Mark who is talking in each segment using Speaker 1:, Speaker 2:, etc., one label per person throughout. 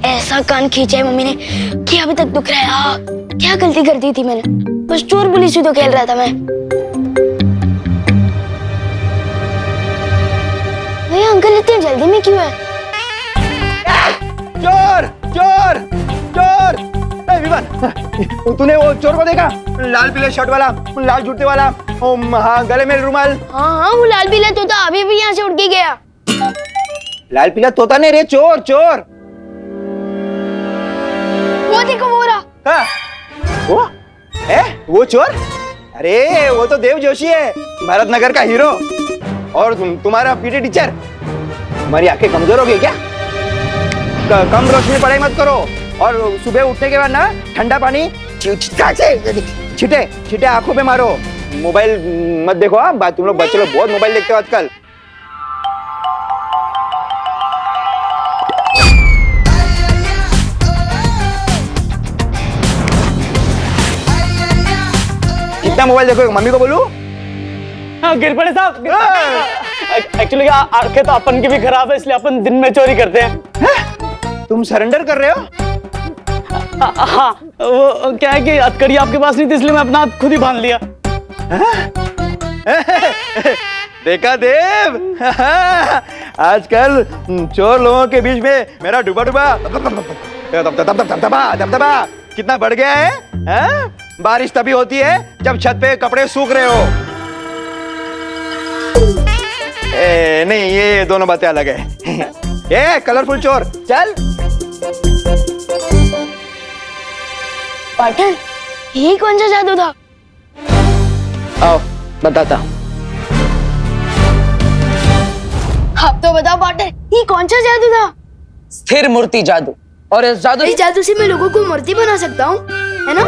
Speaker 1: ऐसा कान खींचा है मम्मी ने कि अभी तक दुख रहा है। क्या गलती कर दी थी मैंने? बस चोर पुलिस ही तो खेल रहा था मैं। भैया अंकल इतनी जल्दी में क्यों है?
Speaker 2: चोर चोर चोर! विवान, तूने वो चोर को देखा? लाल पीले शर्ट वाला, लाल जूते वाला, हाँ गले में रुमाल।
Speaker 1: हाँ वो लाल पीला तोता अभी भी यहाँ से उड़ के गया।
Speaker 2: लाल पीला तोता नहीं रे, चोर चोर।
Speaker 1: वो देखो वो रहा।
Speaker 2: हाँ, वो है वो चोर? अरे वो तो देव जोशी है, भारत नगर का हीरो। और तुम्हारा पीटी टीचर। तुम्हारी आंखें कमजोर हो गई क्या? कम रोशनी पढ़ाई मत करो, और सुबह उठने के बाद ना ठंडा पानी छिटे छिटे आंखों पे मारो। मोबाइल मत देखो। हाँ, तुम लोग बच्चे लोग बहुत मोबाइल देखते हो आजकल। कितना मोबाइल देखो? मम्मी को बोलूं?
Speaker 3: हाँ गिर पड़े साहब। एक्चुअली आंखें तो अपन की भी खराब है, इसलिए अपन दिन में चोरी करते हैं।
Speaker 2: तुम सरेंडर कर रहे हो?
Speaker 3: हाँ, वो क्या है कि हथकड़ी आपके पास नहीं थी, इसलिए मैं अपना हाथ खुद ही बांध लिया।
Speaker 2: देखा देव, आजकल चोर लोगों के बीच में मेरा डूबा दबदबा कितना बढ़ गया है? बारिश तभी होती है जब छत पे कपड़े सूख रहे हो। नहीं, ये दोनों बातें अलग है। ये कलरफुल चोर, चल।
Speaker 1: पार्टनर, ये कौन सा जादू था?
Speaker 3: आओ बताता।
Speaker 1: आप तो बताओ पार्टनर, ये कौन सा जादू था?
Speaker 3: स्थिर मूर्ति जादू। और इस
Speaker 1: जादू से मैं लोगों को मूर्ति बना सकता हूँ, है ना?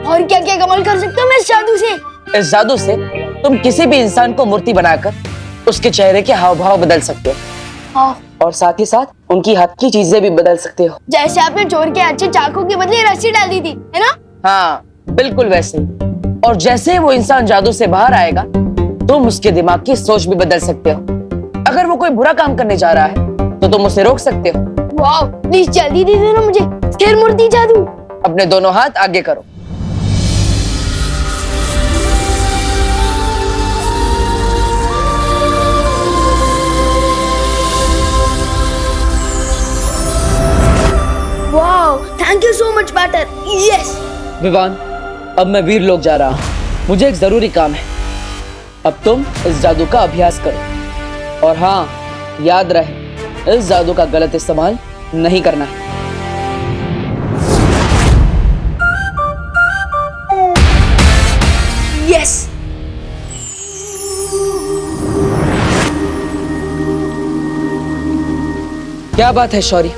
Speaker 1: और क्या क्या कमाल कर सकता हूँ मैं इस जादू से?
Speaker 4: इस जादू से तुम किसी भी इंसान को मूर्ति बनाकर उसके चेहरे के हाव भाव बदल सकते हो।
Speaker 1: हाँ।
Speaker 4: और साथ ही साथ उनकी हाथ की चीजें भी बदल सकते हो।
Speaker 1: जैसे आपने चोर के अच्छे चाकू के बदले रस्सी डाल दी थी, है ना?
Speaker 4: हाँ बिल्कुल वैसे ही। और जैसे वो इंसान जादू से बाहर आएगा, तुम उसके दिमाग की सोच भी बदल सकते हो। अगर वो कोई बुरा काम करने जा रहा है तो तुम उसे रोक सकते हो।
Speaker 1: वाह, प्लीज जल्दी दे देना मुझे स्थिर मूर्ति जादू।
Speaker 4: अपने दोनों हाथ आगे करो।
Speaker 1: वाह, thank you so much partner. Yes.
Speaker 4: Vivaan, अब मैं वीर लोक जा रहा हूँ, मुझे एक जरूरी काम है। अब तुम इस जादू का अभ्यास करो। और हाँ, याद रहे, इस जादू का गलत इस्तेमाल नहीं करना है।
Speaker 1: यस।
Speaker 4: क्या बात है शौर्य,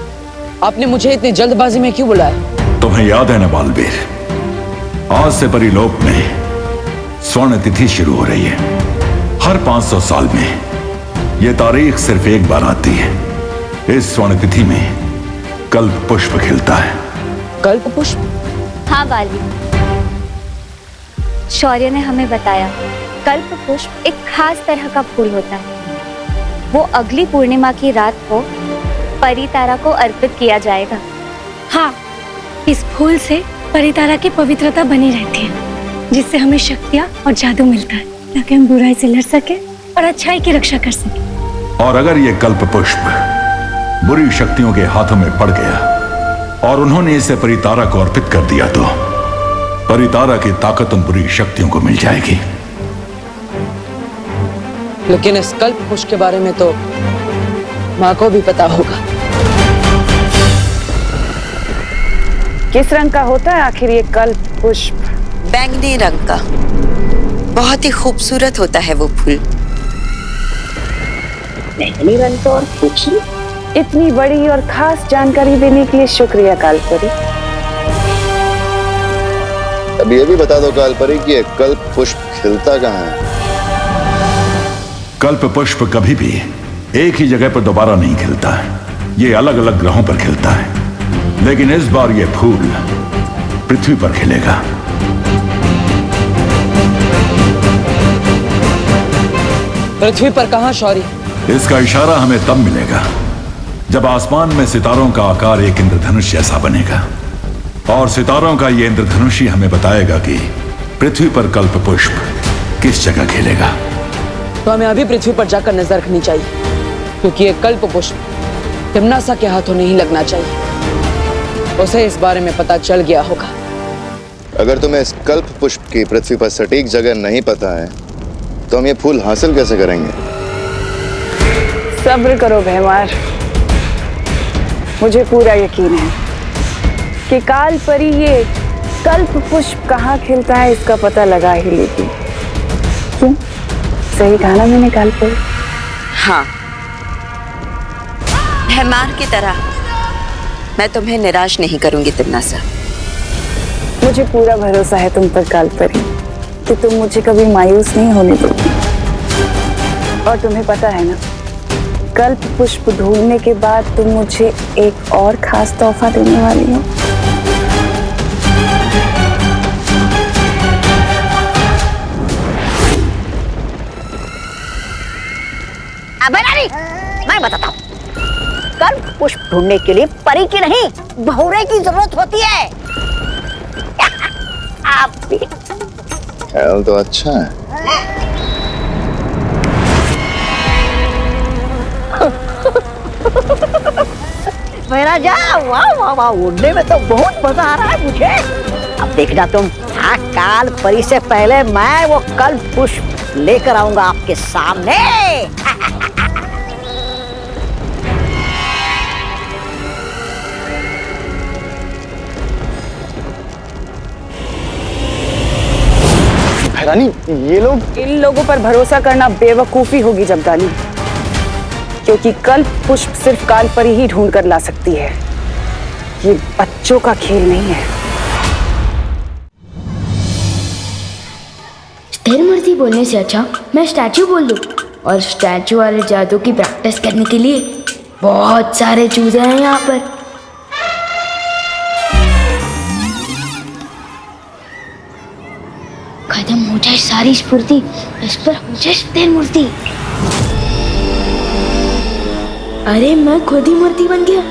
Speaker 4: आपने मुझे इतनी जल्दबाजी में क्यों बुलाया?
Speaker 5: तुम्हें याद है ना बालवीर, आज से परिलोक में स्वर्ण तिथि शुरू हो रही है। हर 500 साल में यह तारीख सिर्फ एक बार आती है। इस स्वर्ण तिथि में कल्प पुष्प खिलता है।
Speaker 4: कल्प पुष्प?
Speaker 6: हाँ बालवीर, शौर्य ने हमें बताया कल्प पुष्प एक खास तरह का फूल होता है। वो अगली पूर्णिमा की रात को परितारा को अर्पित किया जाएगा।
Speaker 7: हाँ, इस फूल से परितारा की पवित्रता बनी रहती है, जिससे हमें शक्तियाँ और जादू मिलता है, ताकि हम बुराई से लड़ सके और अच्छाई की रक्षा कर सके।
Speaker 5: और अगर ये कल्प पुष्प बुरी शक्तियों के हाथों में पड़ गया और उन्होंने इसे परितारा को अर्पित कर दिया, तो परितारा की ताकत उन बुरी शक्तियों को मिल जाएगी।
Speaker 4: लेकिन इस कल्प पुष्प के बारे में तो माँ को भी पता होगा।
Speaker 8: किस रंग का होता है आखिर ये कल्प पुष्प?
Speaker 9: बैंगनी रंग का। बहुत ही खूबसूरत होता है वो फूल।
Speaker 8: बैंगनी रंग तो और कुछ नहीं। इतनी बड़ी और खास जानकारी देने के लिए शुक्रिया कालपरी।
Speaker 10: अब ये भी बता दो कालपरी कि ये कल्प पुष्प खिलता कहाँ है?
Speaker 5: कल्प पुष्प कभी भी एक ही जगह पर दोबारा नहीं खिलता है। ये अलग अलग ग्रहों पर खिलता है, लेकिन इस बार ये फूल पृथ्वी पर खिलेगा।
Speaker 4: पृथ्वी पर कहाँ शौर्य?
Speaker 5: इसका इशारा हमें तब मिलेगा जब आसमान में सितारों का आकार एक इंद्रधनुष जैसा बनेगा और सितारों का ये इंद्रधनुष ही हमें बताएगा कि पृथ्वी पर कल्प पुष्प किस जगह खिलेगा।
Speaker 4: तो हमें अभी पृथ्वी पर जाकर नजर रखनी चाहिए, क्योंकि ये कल्प पुष्प तिम्नासा के हाथों नहीं लगना चाहिए। उसे इस बारे में पता चल गया होगा।
Speaker 10: अगर तुम्हें इस कल्प पुष्प की पृथ्वी पर सटीक जगह नहीं पता है तो हम ये फूल हासिल कैसे करेंगे?
Speaker 8: सब्र करो भैमार, मुझे पूरा यकीन है कि काल परी ये कल्प पुष्प कहाँ खिलता है इसका पता लगा ही लेगी। क्यों, सही कहा ना मैंने काल परी?
Speaker 9: हाँ, भैमार की तरह मैं तुम्हें निराश नहीं करूंगी तिम्नासा।
Speaker 8: मुझे पूरा भरोसा है तुम पर काल परी कि तुम मुझे कभी मायूस नहीं होने दोगी। और तुम्हें पता है ना, कल्प पुष्प ढूंढने के बाद तुम मुझे एक और खास तोहफा देने वाली हो।
Speaker 11: अबे नानी, मैं बताता हूँ, कल्प पुष्प ढूंढने के लिए परी की नहीं, बहुरे की जरूरत होती है। आप भी
Speaker 10: ख्याल तो अच्छा है।
Speaker 11: मेरा जा, वाह वाह वाह, उड़ने में तो बहुत मजा आ रहा है मुझे। अब देखना तुम, हाँ, काल परी से पहले मैं वो कल्प पुष्प लेकर आऊंगा आपके सामने।
Speaker 2: रानी, ये लोग,
Speaker 8: इन लोगों पर भरोसा करना बेवकूफी होगी जमदानी, क्योंकि कल्प पुष्प सिर्फ काल परी ही ढूंढ कर ला सकती है। ये बच्चों का खेल नहीं है।
Speaker 1: स्थिर मूर्ति बोलने से अच्छा मैं स्टैचू बोल दूं, और स्टैचू वाले जादू की प्रैक्टिस करने के लिए बहुत सारे चूजे हैं यहाँ पर। खत्म हो जाए सारी स्फूर्ति, इस पर हो जाए स्थिर मूर्ति। अरे मैं खुद ही मूर्ति बन गया।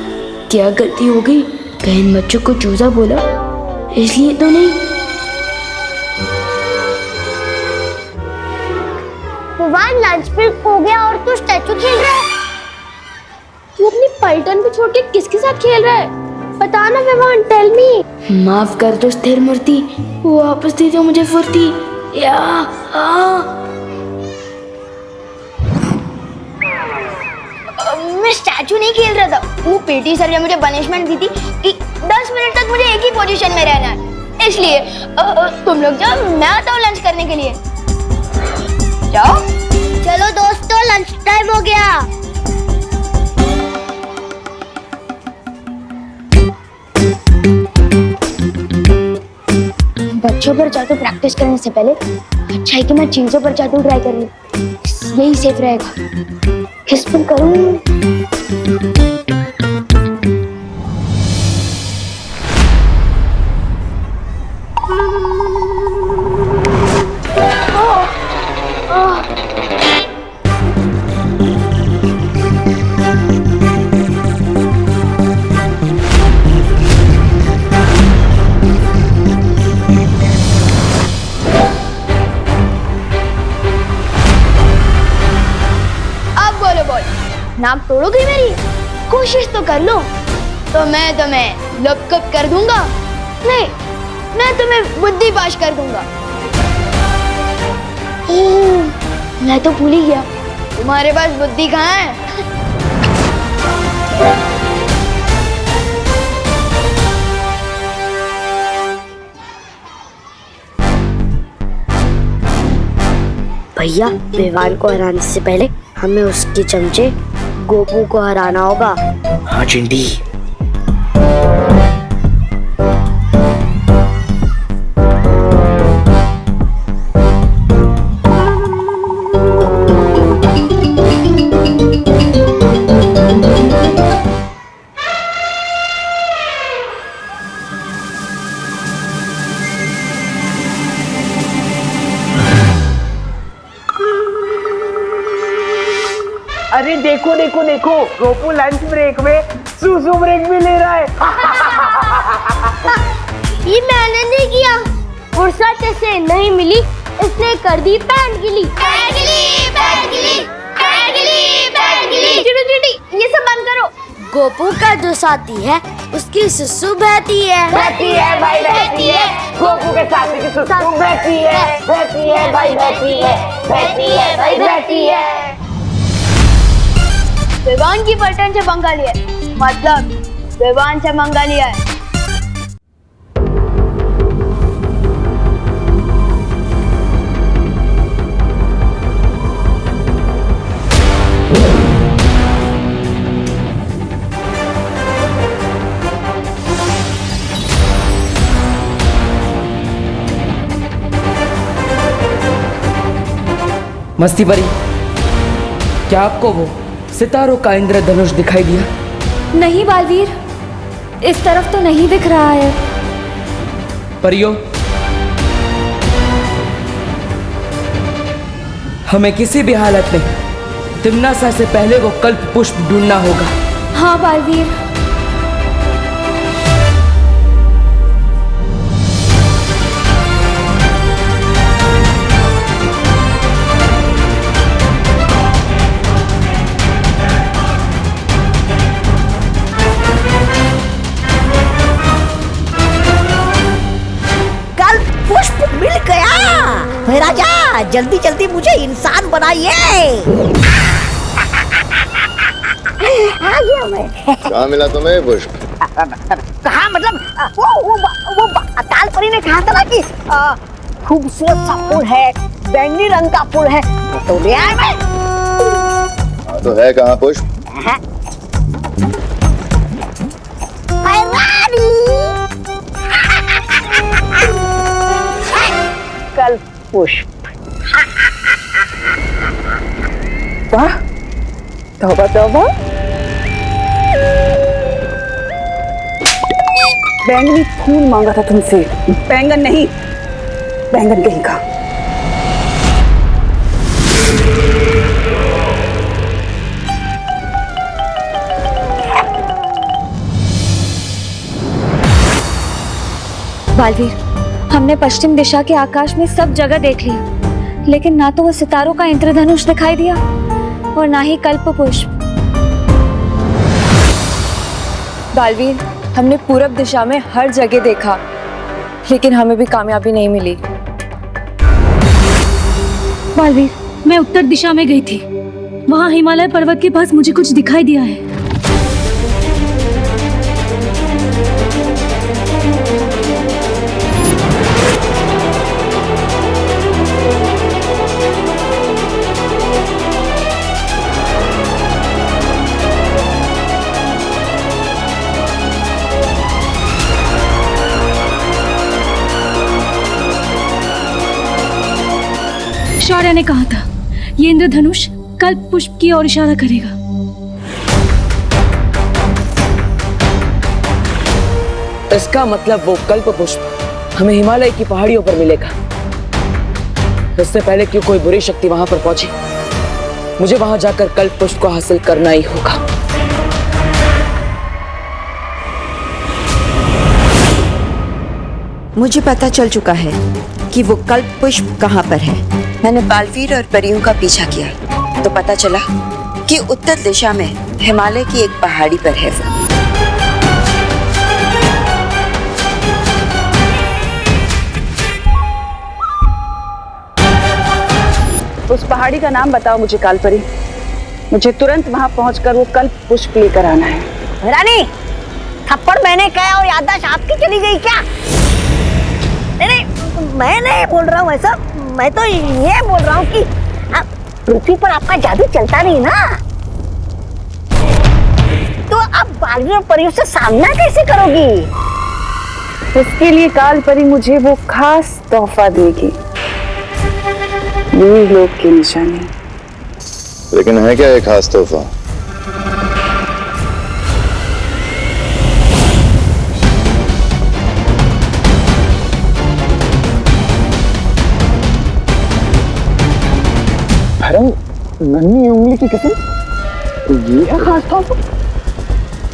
Speaker 1: क्या गलती हो गई? कहीं इन बच्चों को चूजा बोला इसलिए तो नहीं।
Speaker 12: विवान, लंच ब्रेक हो गया और तू स्टैचू खेल रहा है? तू अपनी पलटन पे छोड़ के किसके साथ खेल रहा है? बता ना विवान, टेल मी।
Speaker 1: माफ कर दो स्थिर मूर्ति, वापस दे दो मुझे फुर्ती। या
Speaker 12: मैं स्टैचू नहीं खेल रहा था। वो पीटी सर ने मुझे पनिशमेंट दी थी कि 10 मिनट तक मुझे एक ही पोजीशन में रहना है। इसलिए तुम लोग जाओ, मैं आता हूँ लंच करने के लिए। जाओ। चलो दोस्तों, लंच टाइम हो गया।
Speaker 1: बच्चों पर जादू प्रैक्टिस करने से पहले अच्छा है कि मैं चीजों पर जादू ट्राई कर लूं, यही सेफ रहेगा। किस पर करूं?
Speaker 12: नाम तोड़ोगी मेरी? कोशिश तो कर लो, तो मैं तुम्हें लपकप कर दूंगा। नहीं, मैं तुम्हें बुद्धि पाश कर दूंगा।
Speaker 1: मैं तो भूल ही गया,
Speaker 12: तुम्हारे पास बुद्धि कहाँ है?
Speaker 1: भैया, विवान को हराने से पहले हमें उसके चमचे गोपू को हराना होगा।
Speaker 2: हाँ चिंटी।
Speaker 8: अरे
Speaker 11: देखो देखो देखो, गोपू लंच ब्रेक में सूसू ब्रेक भी ले रहा है।
Speaker 12: ये मैंने नहीं किया, फुर्सत से नहीं मिली इसने कर दी पैंट गीली। पैंट गीली, पैंट गीली, पैंट गीली, पैंट गीली। चिड़ू चिड़ी, ये सब बंद करो। गोपू का जो साथी है उसकी सुसु बहती है।
Speaker 11: बहती है भाई, बहती है। गोपू के साथी की सुसु बहती है, बहती है भाई, बहती है, बहती है भाई, बहती है।
Speaker 12: विवान की पलटन से पंगा लिया, मतलब विवान से मंगा लिया है।
Speaker 4: मस्ती परी, क्या आपको वो सितारों का इंद्रधनुष दिखाई दिया?
Speaker 7: नहीं बालवीर, इस तरफ तो नहीं दिख रहा है।
Speaker 4: परियो, हमें किसी भी हालत में तिम्नासा से पहले वो कल्प पुष्प ढूंढना होगा।
Speaker 7: हाँ बालवीर।
Speaker 11: राजा, जल्दी जल्दी मुझे इंसान बनाइए। आ गया मैं।
Speaker 10: कहाँ मिला तुम्हें पुष्प?
Speaker 11: कहाँ मतलब वो अकाल परी ने कहा था ना कि खूबसूरत सा फूल है, बैंगनी रंग का फूल है, तो ले आया मैं।
Speaker 10: तो है कहाँ पुष्प?
Speaker 11: कल पुष्प। वाह, तौबा तौबा। बैंगनी फूल मांगा था तुमसे, बैंगन नहीं, बैंगन कहीं का।
Speaker 6: बालवीर, हमने पश्चिम दिशा के आकाश में सब जगह देख लिया, लेकिन ना तो वो सितारों का इंद्रधनुष दिखाई दिया और ना ही कल्प पुष्प।
Speaker 13: बालवीर, हमने पूरब दिशा में हर जगह देखा, लेकिन हमें भी कामयाबी नहीं मिली।
Speaker 7: बालवीर, मैं उत्तर दिशा में गई थी, वहाँ हिमालय पर्वत के पास मुझे कुछ दिखाई दिया है। शौर्य ने कहा था ये इंद्रधनुष कल्प पुष्प की ओर इशारा करेगा।
Speaker 4: इसका मतलब वो कल्प पुष्प हमें हिमालय की पहाड़ियों पर मिलेगा। इससे पहले कि कोई बुरी शक्ति वहां पर पहुंचे, मुझे वहां जाकर कल्प पुष्प को हासिल करना ही होगा।
Speaker 9: मुझे पता चल चुका है कि वो कल्प पुष्प कहाँ पर है। मैंने बालवीर और परियों का पीछा किया तो पता चला कि उत्तर दिशा में हिमालय की एक पहाड़ी पर है वो।
Speaker 8: उस पहाड़ी का नाम बताओ मुझे कालपरी, मुझे तुरंत वहां पहुंचकर वो कल्प पुष्प लेकर आना है।
Speaker 11: रानी, थप्पड़ मैंने कहा और याददाश्त आपकी चली गई क्या? नहीं, मैं नहीं बोल रहा हूँ ऐसा, मैं तो ये बोल रहा हूँ कि पृथ्वी पर आपका जादू चलता नहीं ना, तो आप बालवीर और परियों से सामना कैसे करोगी?
Speaker 8: इसके लिए कालपरी मुझे वो खास तोहफा देगी, वीर लोक की निशानी।
Speaker 10: लेकिन है क्या एक खास तोहफा?
Speaker 3: नन्ही उंगली की कसम,
Speaker 2: ये क्या खास था?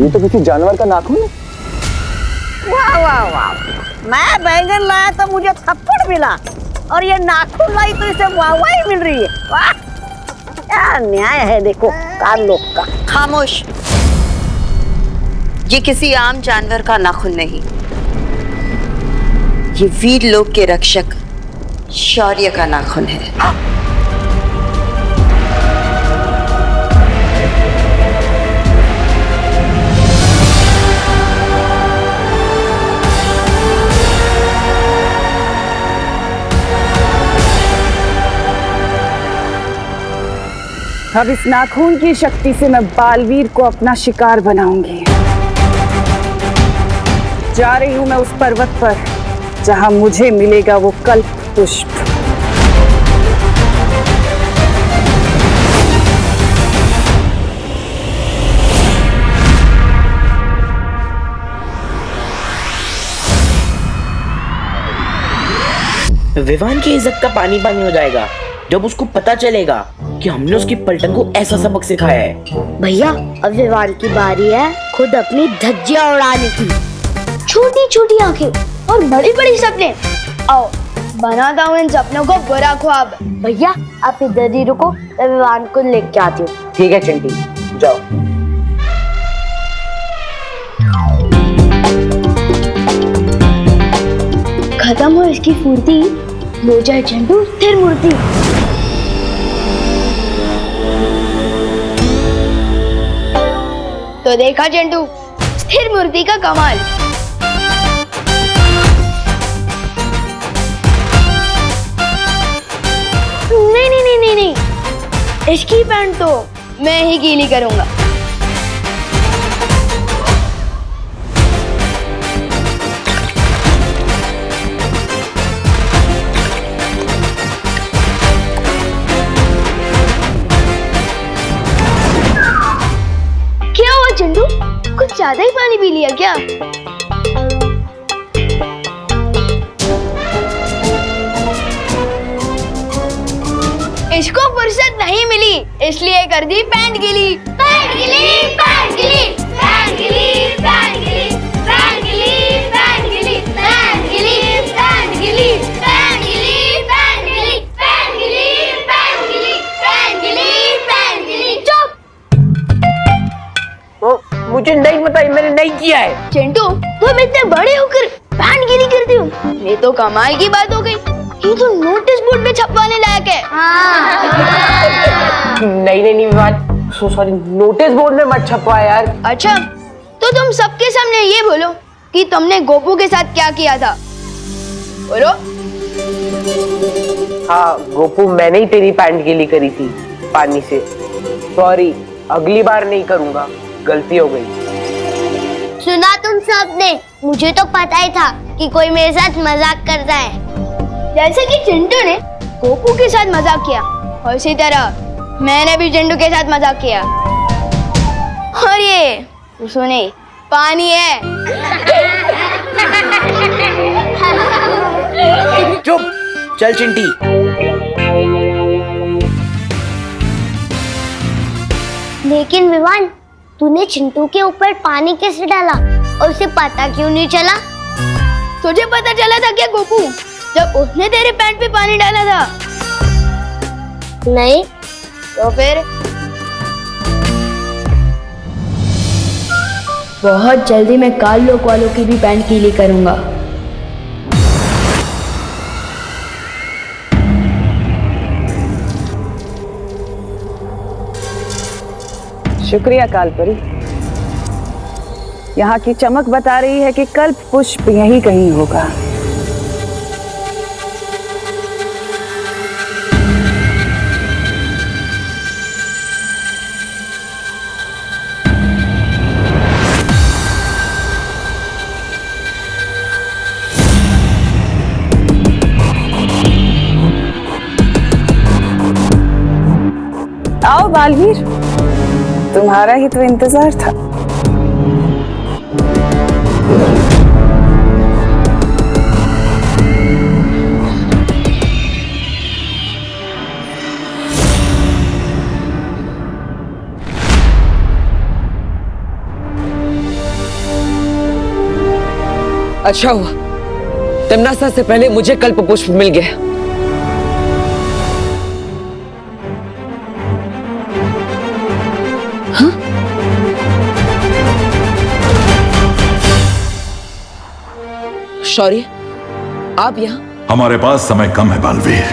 Speaker 2: ये तो किसी जानवर का नाखून है।
Speaker 11: वाह वाह वाह, मैं बैंगन लाया तो मुझे थप्पड़ मिला और ये नाखून लाई तो इसे वाहवाही मिल रही है। वाह, क्या न्याय है देखो काल लोग का।
Speaker 9: खामोश। ये किसी आम जानवर का नाखून नहीं, ये वीर लोक के रक्षक शौर्य का नाखून है।
Speaker 8: अब इस नाखून की शक्ति से मैं बालवीर को अपना शिकार बनाऊंगी। जा रही हूं मैं उस पर्वत पर जहां मुझे मिलेगा वो कल्प पुष्प।
Speaker 14: विवान की इज्जत का पानी पानी हो जाएगा जब उसको पता चलेगा कि हमने उसकी पलटन को ऐसा सबक सिखाया है।
Speaker 12: भैया अब विवान की बारी है खुद अपनी धज्जियां उड़ाने की। छोटी छोटी आंखें और बड़ी बड़ी सपने। आओ बनाता हूँ इन सपनों को बुरा ख्वाब। भैया आप इधर ही रुको, मैं विवान को लेके आती हूँ।
Speaker 14: ठीक है चिंटी, जाओ।
Speaker 12: खत्म हो इसकी फुर्ती, हो जाए चंटू स्थिर मूर्ति। तो देखा चंटू स्थिर मूर्ति का कमाल। नहीं नहीं नहीं नहीं नहीं, इसकी पैंट तो मैं ही गीली करूंगा। क्या हुआ चंदू, कुछ ज्यादा ही पानी पी लिया क्या? इसको फुर्सत नहीं मिली इसलिए कर दी पैंट गीली। पैंट गीली, पैंट गीली, पैंट गीली, पैंट गीली, पैंट गीली, पैंट गीली, पैंट गीली, पैंट गीली, पैंट गीली, पैंट गीली, पैंट गीली, पैंट गीली, पैंट गीली, पैंट गीली। चुप।
Speaker 14: मुझे नहीं पता, मैंने नहीं किया है।
Speaker 12: चिंटू तुम इतने बड़े होकर पैंट गीली करते हो, ये तो कमाल की बात हो गई। ये तो नोटिस बोर्ड पे छपवाने लायक है।
Speaker 14: नहीं नहीं नहीं विवान, सॉरी, नोटिस बोर्ड में मत छपवा यार।
Speaker 12: अच्छा तो तुम सबके सामने ये बोलो कि तुमने गोपू के साथ क्या किया था, बोलो।
Speaker 14: हाँ गोपू, मैंने ही तेरी पैंट गीली करी थी पानी से। सॉरी, अगली बार नहीं करूंगा, गलती हो गई।
Speaker 12: सुना तुम सबने, मुझे तो पता ही था कि कोई मेरे साथ मजाक करता है। जैसे कि चिंटू ने गोपू के साथ मजाक किया, और इसी तरह मैंने भी चिंटू के साथ मजाक किया। और ये सुने पानी है।
Speaker 14: चुप, चल चिंटी।
Speaker 12: लेकिन विवान, तूने चिंटू के ऊपर पानी कैसे डाला और उसे पता क्यों नहीं चला? तुझे पता चला था क्या गोपू, जब उसने तेरे पैंट पे पानी डाला था? नहीं। तो फिर?
Speaker 1: बहुत जल्दी मैं काल लोक वालों की भी पैंट गीली करूंगा।
Speaker 8: शुक्रिया कालपरी। यहाँ की चमक बता रही है कि कल्प पुष्प यहीं कहीं होगा। आओ बालवीर, तुम्हारा ही तो इंतजार था।
Speaker 4: अच्छा हुआ तिम्नासा से पहले मुझे कल्प पुष्प मिल गया। हाँ? शौर्य, आप यहाँ?
Speaker 5: हमारे पास समय कम है बालवीर,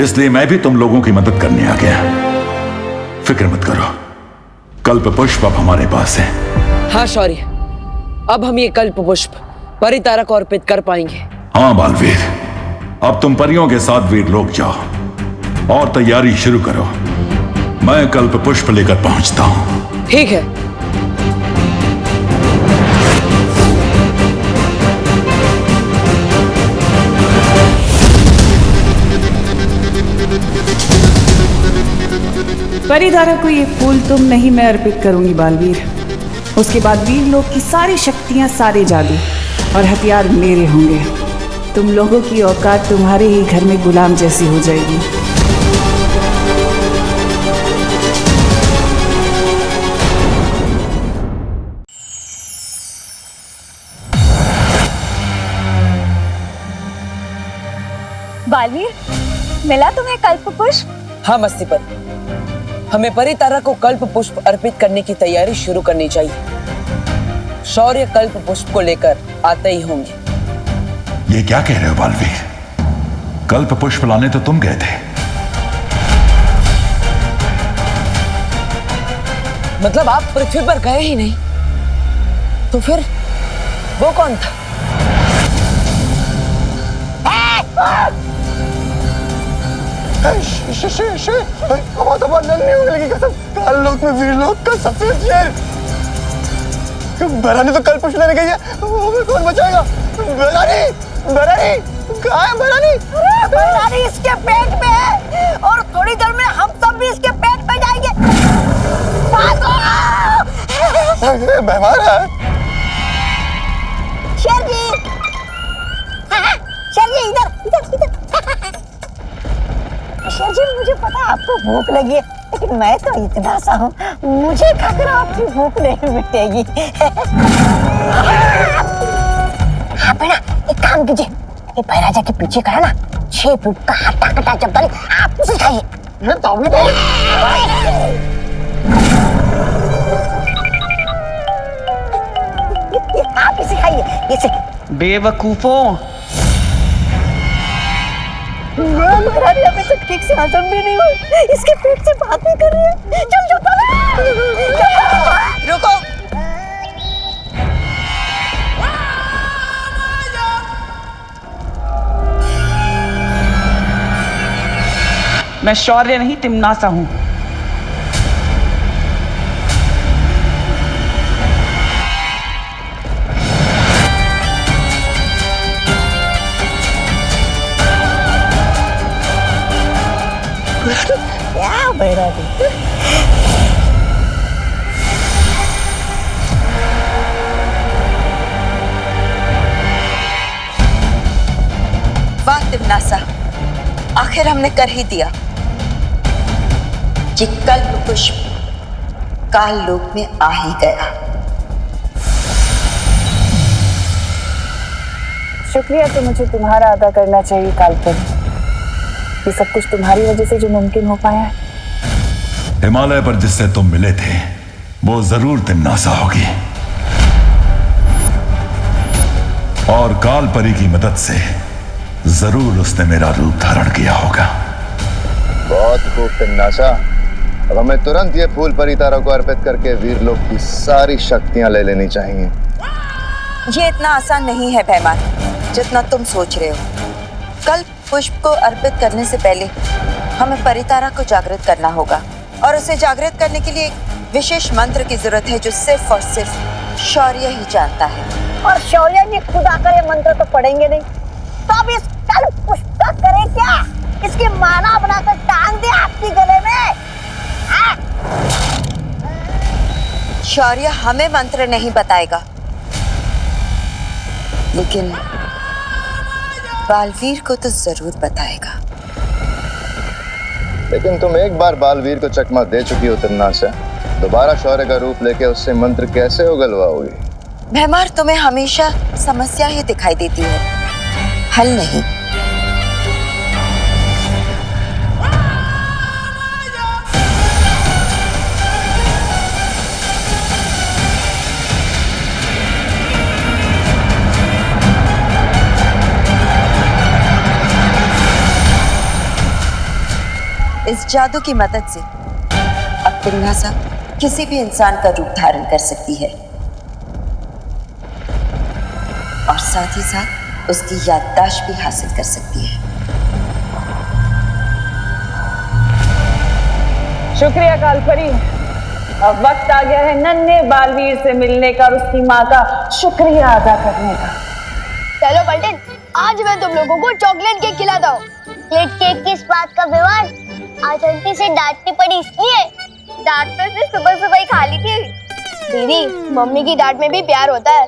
Speaker 5: इसलिए मैं भी तुम लोगों की मदद करने आ गया। फिक्र मत करो, कल्प पुष्प अब हमारे पास है।
Speaker 4: हाँ शौर्य, अब हम ये कल्प पुष्प परितारा को अर्पित कर पाएंगे।
Speaker 5: हाँ बालवीर, अब तुम परियों के साथ वीर लोग जाओ और तैयारी शुरू करो। मैं कल्प पुष्प लेकर पहुंचता हूं।
Speaker 4: ठीक है।
Speaker 15: परिधारा को ये फूल तुम नहीं, मैं अर्पित करूंगी बालवीर। उसके बाद वीर लोग की सारी शक्तियां, सारे जादू और हथियार मेरे होंगे। तुम लोगों की औकात तुम्हारे ही घर में गुलाम जैसी हो जाएगी।
Speaker 6: बालवीर, मिला तुम्हें कल्प पुष्प?
Speaker 4: हाँ मस्ती पर, हमें परितारा को कल्प पुष्प अर्पित करने की तैयारी शुरू करनी चाहिए। शौर्य कल्प पुष्प को लेकर आते ही होंगे।
Speaker 5: ये क्या कह रहे हो बालवीर? कल्प पुष्प लाने तो तुम गए थे।
Speaker 4: मतलब आप पृथ्वी पर गए ही नहीं, तो फिर वो कौन था?
Speaker 2: काल लोक में वीर लोक का सफेद शेर बरानी तो कल पुष्प लेने गई है, हमें कौन बचाएगा? बरानी, बरानी कहाँ है बरानी?
Speaker 11: अरे बरानी इसके पेट में है और थोड़ी देर में हम सब भी इसके पेट में जाएंगे।
Speaker 2: बीमार है
Speaker 11: शेर जी। शेर जी इधर इधर इधर। शेर जी, मुझे पता है आपको भूख लगी है, लेकिन मैं तो इतना सा हूँ, मुझे खाकर आपकी भूख नहीं मिटेगी। हाँ बेटा, एक काम कीजिए, ये बैराजा के पीछे का है ना 6 फुट का हट्टा कट्टा चप्पल, आप उसे खाइए। आप इसे खाइए, इसे।
Speaker 14: बेवकूफों,
Speaker 11: महारानी अभी तक ठीक से हजम भी नहीं हुई, इसके पेट से बातें कर रही है। चल
Speaker 9: रुको।
Speaker 14: मैं शौर्य नहीं तिम्नासा हूं।
Speaker 11: क्या बैरागी?
Speaker 9: वाह तिम्नासा, आखिर हमने कर ही दिया। ये कल्प पुष्प काल लोक में आ ही गया।
Speaker 8: शुक्रिया तो मुझे तुम्हारा अदा करना चाहिए कालपुर। ये सब कुछ तुम्हारी वजह से जो मुमकिन हो पाया है।
Speaker 5: हिमालय पर जिससे तुम मिले थे वो जरूर तिम्नासा होगी, और काल परी की मदद से जरूर उसने मेरा रूप धारण किया होगा।
Speaker 10: बहुत खूब तिम्नासा, अब हमें तुरंत ये फूल परितारा को अर्पित करके वीर लोक की सारी शक्तियां ले लेनी चाहिए।
Speaker 9: ये इतना आसान नहीं है पैमान, जितना तुम सोच रहे हो। कल्प पुष्प को अर्पित करने से पहले हमें परितारा को जागृत करना होगा, और उसे जागृत करने के लिए एक विशेष मंत्र की जरूरत है जो सिर्फ और सिर्फ शौर्य ही जानता है।
Speaker 11: और शौर्य जी खुद आकर ये मंत्र तो पढ़ेंगे नहीं, तो अब इस कल्प पुष्प का करे क्या? इसकी माला बनाकर टांग दे आपकी गले में।
Speaker 9: शौर्य हमें मंत्र नहीं बताएगा, लेकिन बालवीर को तो जरूर बताएगा।
Speaker 10: लेकिन तुम एक बार बालवीर को चकमा दे चुकी हो तिम्नासा, दोबारा शौर्य का रूप लेके उससे मंत्र कैसे उगलवाओगी?
Speaker 9: भैमार तुम्हें हमेशा समस्या ही दिखाई देती है, हल नहीं। इस जादू की मदद से अब तिन्नासा किसी भी इंसान का रूप धारण कर सकती है और साथ ही साथ उसकी याददाश्त भी हासिल कर सकती है।
Speaker 16: शुक्रिया कालपरी। अब वक्त आ गया है नन्हे बालवीर से मिलने का और उसकी माँ का शुक्रिया अदा करने का।
Speaker 12: चलो बल्टन, आज मैं तुम लोगों को चॉकलेट केक खिलाता हूँ।
Speaker 17: चॉकलेट केक किस बात का विवाद? आज आंटी से डांटनी पड़ी इसलिए?
Speaker 12: डांट तो उसने सुबह सुबह ही खा ली थी। दीदी, मम्मी की डांट में भी प्यार होता है,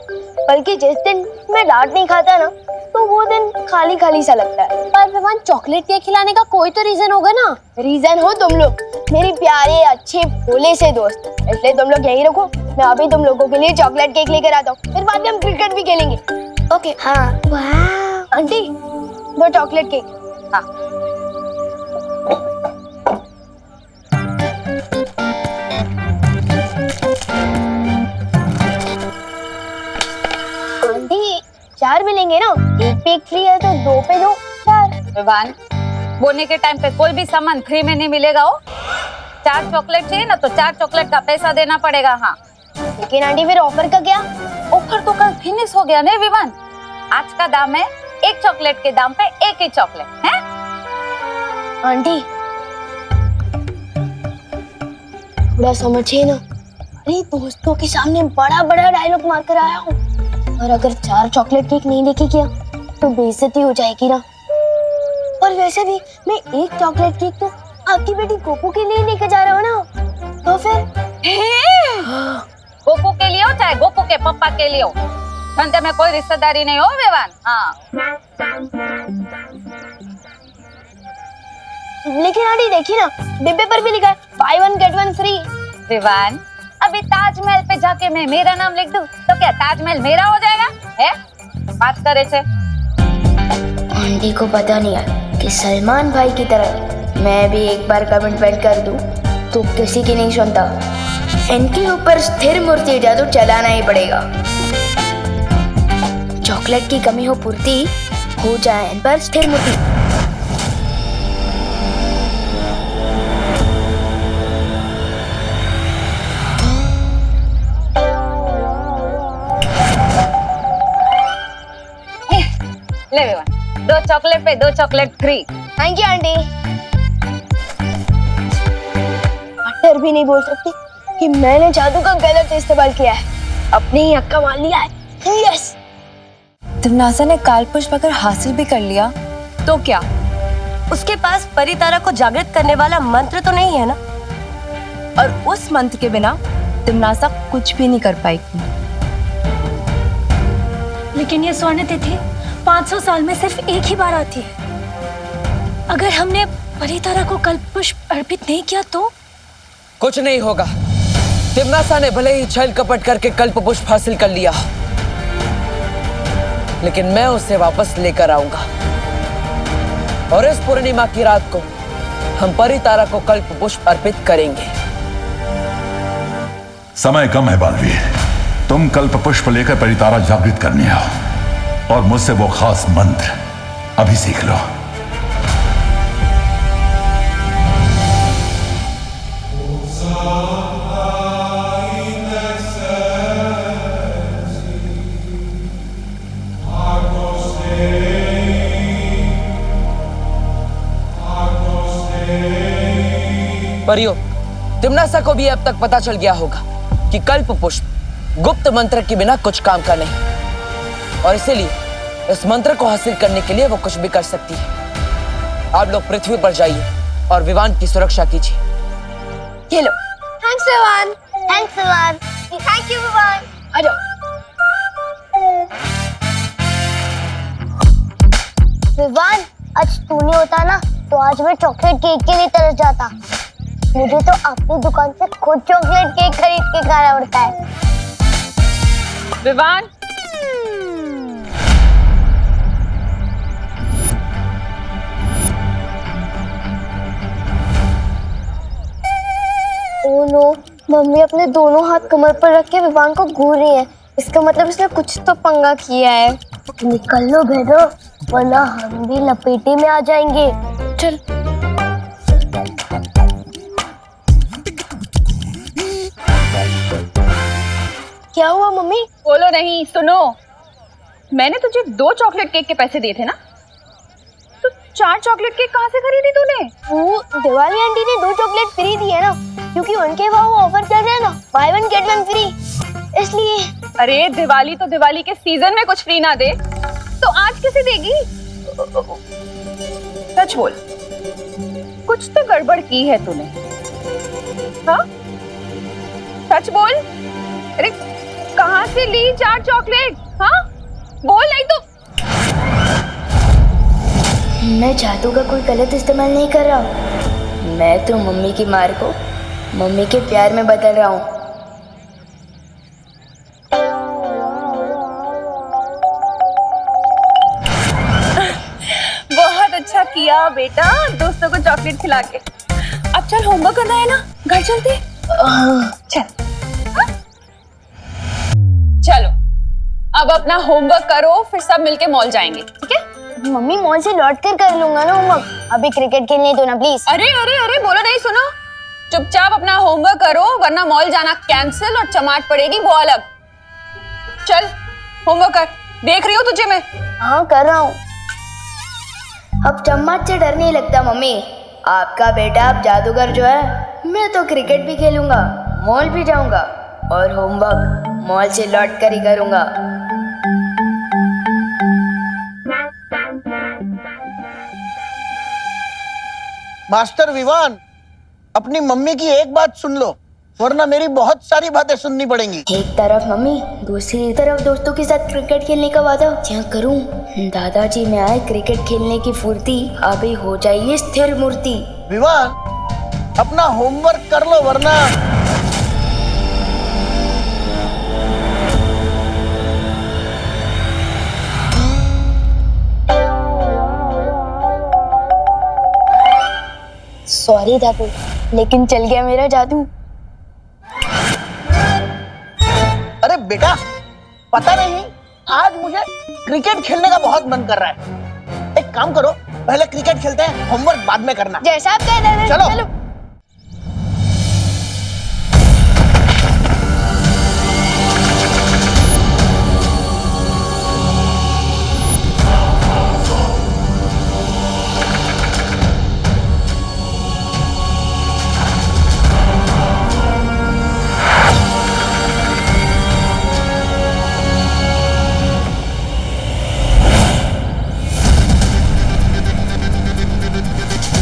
Speaker 12: बल्कि जिस दिन मैं डांट नहीं खाता ना तो वो दिन खाली खाली सा लगता है। पर विवान, चॉकलेट केक खिलाने का कोई तो रीजन होगा ना? रीजन हो तुम लोग, मेरी प्यारे अच्छे भोले से दोस्त, इसलिए तुम लोग यही रखो। मैं अभी तुम लोगों के लिए चॉकलेट केक लेकर आता हूँ, फिर बाद में हम क्रिकेट भी खेलेंगे। ओके? हाँ। वाह आंटी, दो चॉकलेट केक। हाँ। आंटी, 4 मिलेंगे ना? एक पे एक फ्री है तो 2 पे 2 4।
Speaker 16: विवान, बोने के टाइम पे कोई भी सामान फ्री में नहीं मिलेगा। हो 4 चॉकलेट चाहिए ना तो 4 चॉकलेट का पैसा देना पड़ेगा। हाँ,
Speaker 12: लेकिन आंटी फिर ऑफर का क्या?
Speaker 16: ऑफर तो कल फिनिश हो गया ना विवान। आज का दाम है एक चॉकलेट के दाम पे एक ही चॉकलेट है।
Speaker 12: आंटी थोड़ा समझिए ना, अरे दोस्तों के सामने बड़ा बड़ा डायलॉग मारकर आया हूँ, और अगर 4 चॉकलेट केक नहीं लेके गया तो बेइज्जती हो जाएगी ना। और वैसे भी मैं एक चॉकलेट केक तो आपकी बेटी गोपू के लिए लेके जा रहा हूँ ना, तो फिर
Speaker 16: गोपू के लिए हो चाहे गोपू के पापा के लिए हो, धंधे में कोई रिश्तेदारी नहीं हो विवान। हाँ,
Speaker 12: लेकिन आंटी देखिए ना, डिब्बे पर भी लिखा है बाय 1 गेट 1 फ्री।
Speaker 16: विवान, अभी ताजमहल पे जाके मैं मेरा नाम लिख दूं तो क्या ताजमहल मेरा हो जाएगा? है बात करे थे।
Speaker 1: आंटी को पता नहीं है कि सलमान भाई की तरह मैं भी एक बार कमिटमेंट कर दूं तो किसी की नहीं सुनता। इनके ऊपर स्थिर मूर्ति जादू चलाना ही पड़ेगा। चॉकलेट की कमी हो पूर्ति, हो जाए इन पर स्थिर मूर्ति।
Speaker 16: ले विवान, 2 चॉकलेट पे 2 chocolate free.
Speaker 12: Thank you aunty. Butter भी नहीं बोल सकती कि मैंने जादू का गलत इस्तेमाल किया है, अपने ही हक का मान लिया है। यस।
Speaker 13: तिम्नासा ने कालपुष्प अगर हासिल भी कर लिया तो क्या?
Speaker 18: उसके पास परितारा को जागृत करने वाला मंत्र तो नहीं है ना?
Speaker 13: और उस मंत्र के बिना तिम्नासा कुछ भी नहीं कर पाएगी।
Speaker 7: लेकिन ये स्वर्ण तिथि 500 साल में सिर्फ एक ही बार आती है। अगर हमने परितारा को कल्पपुष्प अर्पित नहीं किया तो?
Speaker 4: कुछ नहीं होगा। तिम्नासा ने भले ही छल कपट करके कल्पपुष्प हासिल कर लिया, लेकिन मैं उसे वापस लेकर आऊंगा और इस पूर्णिमा की रात को हम परितारा को कल्पपुष्प अर्पित करेंगे।
Speaker 5: समय कम है बालवीर, तुम कल्पपुष्प लेकर परितारा जागृत करने आओ और मुझसे वो खास मंत्र अभी सीख लो।
Speaker 4: परियो, तिम्नासा को भी अब तक पता चल गया होगा कि कल्पपुष्प गुप्त मंत्र के बिना कुछ काम का नहीं, और इसीलिए इस मंत्र को हासिल करने के लिए वो कुछ भी कर सकती है। आप लोग पृथ्वी पर जाइए और विवान की सुरक्षा कीजिए।
Speaker 12: ये लो। Thanks Vivaan.
Speaker 17: Thanks Vivaan.
Speaker 12: Thank you Vivaan. आ जाओ।
Speaker 17: विवान, आज तू नहीं होता ना तो आज मैं चॉकलेट केक के लिए तरस जाता। मुझे तो अपनी दुकान से खुद चॉकलेट केक खरीद के खाना पड़ता है।
Speaker 16: विवान,
Speaker 17: ओ नो, मम्मी अपने दोनों हाथ कमर पर रख के विवान को घूर रही है। इसका मतलब इसने कुछ तो पंगा किया है। निकल लो भेड़ो, वरना हम भी लपेटे में आ जाएंगे। चल। क्या हुआ मम्मी?
Speaker 16: बोलो नहीं, सुनो। मैंने तुझे 2 चॉकलेट केक के पैसे दिए थे ना, तो 4 चॉकलेट केक कहाँ से खरीदी तूने?
Speaker 17: वो दिवाली आंटी ने 2 चॉकलेट फ्री दिए ना, क्योंकि उनके वहाँ वो ऑफर चल रहा है ना, बाय 1 गेट 1 फ्री, इसलिए।
Speaker 16: अरे दिवाली तो दिवाली के सीजन में कुछ फ्री ना दे तो आज किसे देगी? सच बोल, कुछ तो गड़बड़ की है तूने। हाँ, सच बोल। अरे कहाँ से ली 4 चॉकलेट? हाँ बोल, नहीं तो।
Speaker 1: मैं जादू का कोई गलत इस्तेमाल नहीं कर रहा हूँ। मैं तो मम्मी की मार को मम्मी के प्यार में बदल रहा हूँ।
Speaker 16: बहुत अच्छा किया बेटा, दोस्तों को चॉकलेट खिला के। अब चल, होमवर्क करना है ना, घर चलते। चल। हाँ? चलो अब अपना होमवर्क करो, फिर सब मिलके मॉल जाएंगे, ठीक है?
Speaker 17: मम्मी मॉल से लौट कर लूंगा ना होमवर्क, अभी क्रिकेट खेलने दो ना प्लीज।
Speaker 16: अरे अरे अरे, बोलो नहीं, सुनो। चुपचाप अपना होमवर्क करो, वरना मॉल जाना कैंसिल और चमाट पड़ेगी वो अलग। चल होमवर्क कर, देख रही हो तुझे मैं।
Speaker 1: हाँ कर रहा हूँ। अब चम्मच से डर नहीं लगता मम्मी। आपका बेटा अब जादूगर जो है, मैं तो क्रिकेट भी खेलूंगा, मॉल भी जाऊंगा और होमवर्क मॉल से लौट कर ही करूंगा।
Speaker 19: मास्टर विवान, अपनी मम्मी की एक बात सुन लो, वरना मेरी बहुत सारी बातें सुननी पड़ेंगी।
Speaker 1: एक तरफ मम्मी, दूसरी तरफ दोस्तों के साथ क्रिकेट खेलने का वादा क्या करूं? दादाजी में आए क्रिकेट खेलने की फुर्ती, अभी हो जाइए स्थिर मूर्ति।
Speaker 19: विवान, अपना होमवर्क कर लो, वरना।
Speaker 1: सॉरी दादू, लेकिन चल गया मेरा जादू।
Speaker 19: अरे बेटा, पता नहीं, आज मुझे क्रिकेट खेलने का बहुत मन कर रहा है। एक काम करो, पहले क्रिकेट खेलते हैं, होमवर्क बाद में करना।
Speaker 17: जैसा आप कह रहे हैं।
Speaker 19: चलो।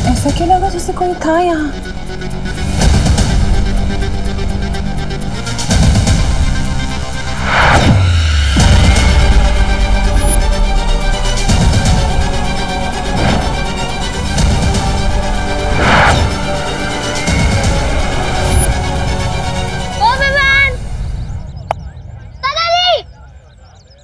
Speaker 16: ऐसा क्यों लगा जैसे कोई था यहाँ?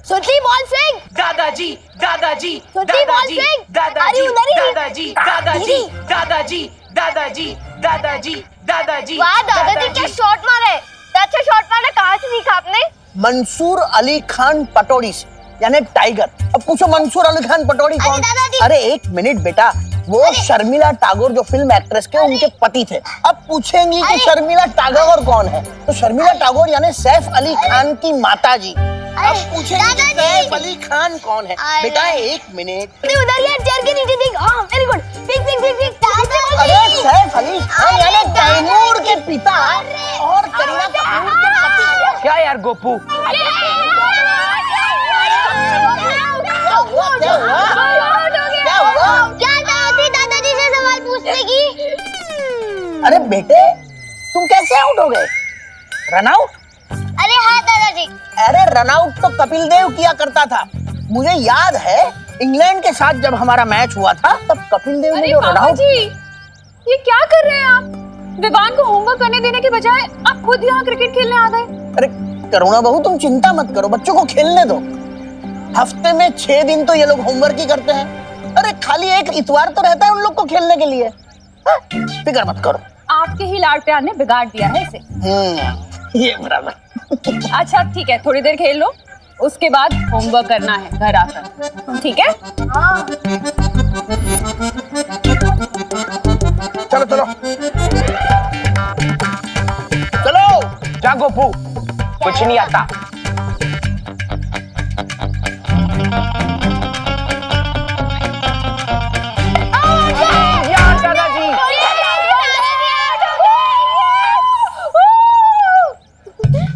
Speaker 17: सुनती बॉल स्विंग।
Speaker 14: दादाजी दादाजी
Speaker 17: सुनती बॉल
Speaker 14: दादाजी
Speaker 17: स्विंग।
Speaker 14: दादाजी
Speaker 17: उधर ही।
Speaker 14: दादाजी दादाजी दादाजी दादाजी दादाजी दादाजी
Speaker 17: वाह दादाजी क्या शॉट मारे, अच्छा शॉट मारा, कहाँ से सीखा आपने?
Speaker 19: मंसूर अली खान पटौड़ी से, यानी टाइगर। अब पूछो मंसूर अली खान पटौड़ी कौन? अरे एक मिनट बेटा, वो शर्मिला टैगोर जो फिल्म एक्ट्रेस के उनके पति थे। अब पूछेंगी कि शर्मिला टैगोर कौन है, तो शर्मिला टैगोर यानी सैफ अली खान की माता जी। अब पूछेंगे कि सैफ अली खान कौन है। बेटा एक मिनट,
Speaker 17: उधर यार चेयर के नीचे देख। हाँ very good, pick pick pick pick.
Speaker 19: अरे सैफ अली खान यानी तैमूर के पिता और करीना कपूर के पति।
Speaker 14: क्या यार गोपू,
Speaker 17: क्या दादी दादाजी से सवाल पूछने की?
Speaker 19: अरे बेटे, तुम कैसे आउट हो गए? Run out?
Speaker 17: अरे हाँ दादाजी।
Speaker 19: अरे रन आउट तो कपिल देव किया करता था। मुझे याद है इंग्लैंड के साथ जब हमारा मैच हुआ था, तब कपिल देव ने जो रन आउट।
Speaker 16: जी ये क्या कर रहे हैं आप? विवान को होमवर्क करने देने के बजाय आप खुद यहाँ क्रिकेट खेलने आ गए।
Speaker 19: अरे करो ना बहू, तुम चिंता मत करो, बच्चों को खेलने दो। हफ्ते में 6 दिन तो ये लोग होमवर्क ही करते हैं। अरे खाली एक इतवार तो रहता है उन लोग को खेलने के लिए। फिक्र मत करो।
Speaker 16: आपके ही लाड़ प्यार ने बिगाड़ दिया है इसे।
Speaker 19: ये बराबर।
Speaker 16: अच्छा ठीक है, थोड़ी देर खेल लो, उसके बाद होमवर्क करना है घर आकर, ठीक है? हाँ।
Speaker 19: चलो चलो चलो।
Speaker 14: जा गोपू, कुछ नहीं आता।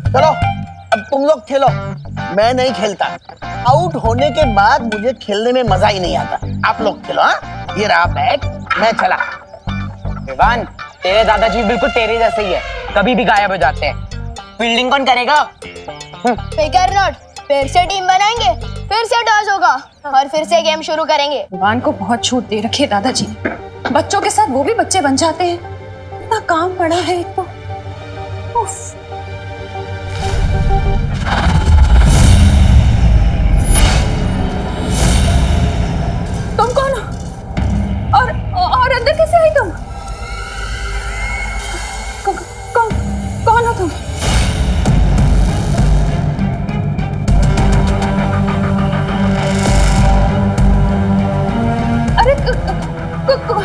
Speaker 19: चलो अब तुम लोग खेलो, मैं नहीं खेलता। आउट होने के बाद मुझे खेलने में मजा ही नहीं आता। आप लोग खेलो। हाँ, ये रहा बैट, मैं चला।
Speaker 14: विवान, तेरे दादाजी बिल्कुल तेरे जैसे ही है, कभी भी गायब हो जाते हैं। फील्डिंग कौन करेगा?
Speaker 12: फिकर नॉट, फिर से टीम बनाएंगे, फिर से टॉस होगा और फिर से गेम शुरू करेंगे।
Speaker 16: विवान को बहुत छूट दे रखी है दादाजी, बच्चों के साथ वो भी बच्चे बन जाते हैं। इतना काम पड़ा है एक तो। उफ। तुम कौन हो? और अंदर कैसे आई तुम? कौन हो तुम? अरे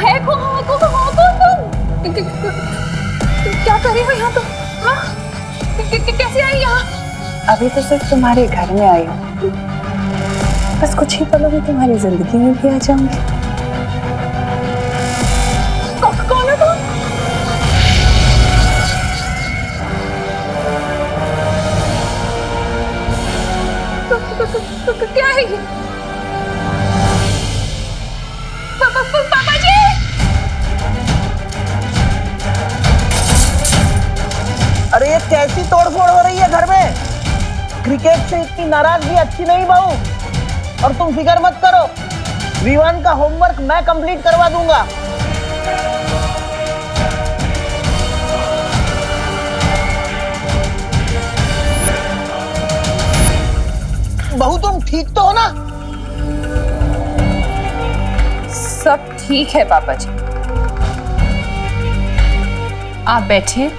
Speaker 16: है कौन तुम? क्या कर रही हो यहाँ तुम? हाँ? कैसे आई यहाँ?
Speaker 8: अभी तो सिर्फ तुम्हारे घर में आई हूँ, बस कुछ ही पलों में तुम्हारी जिंदगी में भी आ जाऊंगी।
Speaker 16: कौन है तुम? क्या है ये? पापा जी!
Speaker 19: अरे ये कैसी तोड़फोड़ हो रही है घर में? क्रिकेट से इतनी नाराजगी अच्छी नहीं बहू। और तुम फिक्र मत करो, विवान का होमवर्क मैं कंप्लीट करवा दूंगा। बहू तुम ठीक तो हो ना?
Speaker 16: सब ठीक है पापा जी, आप बैठिए,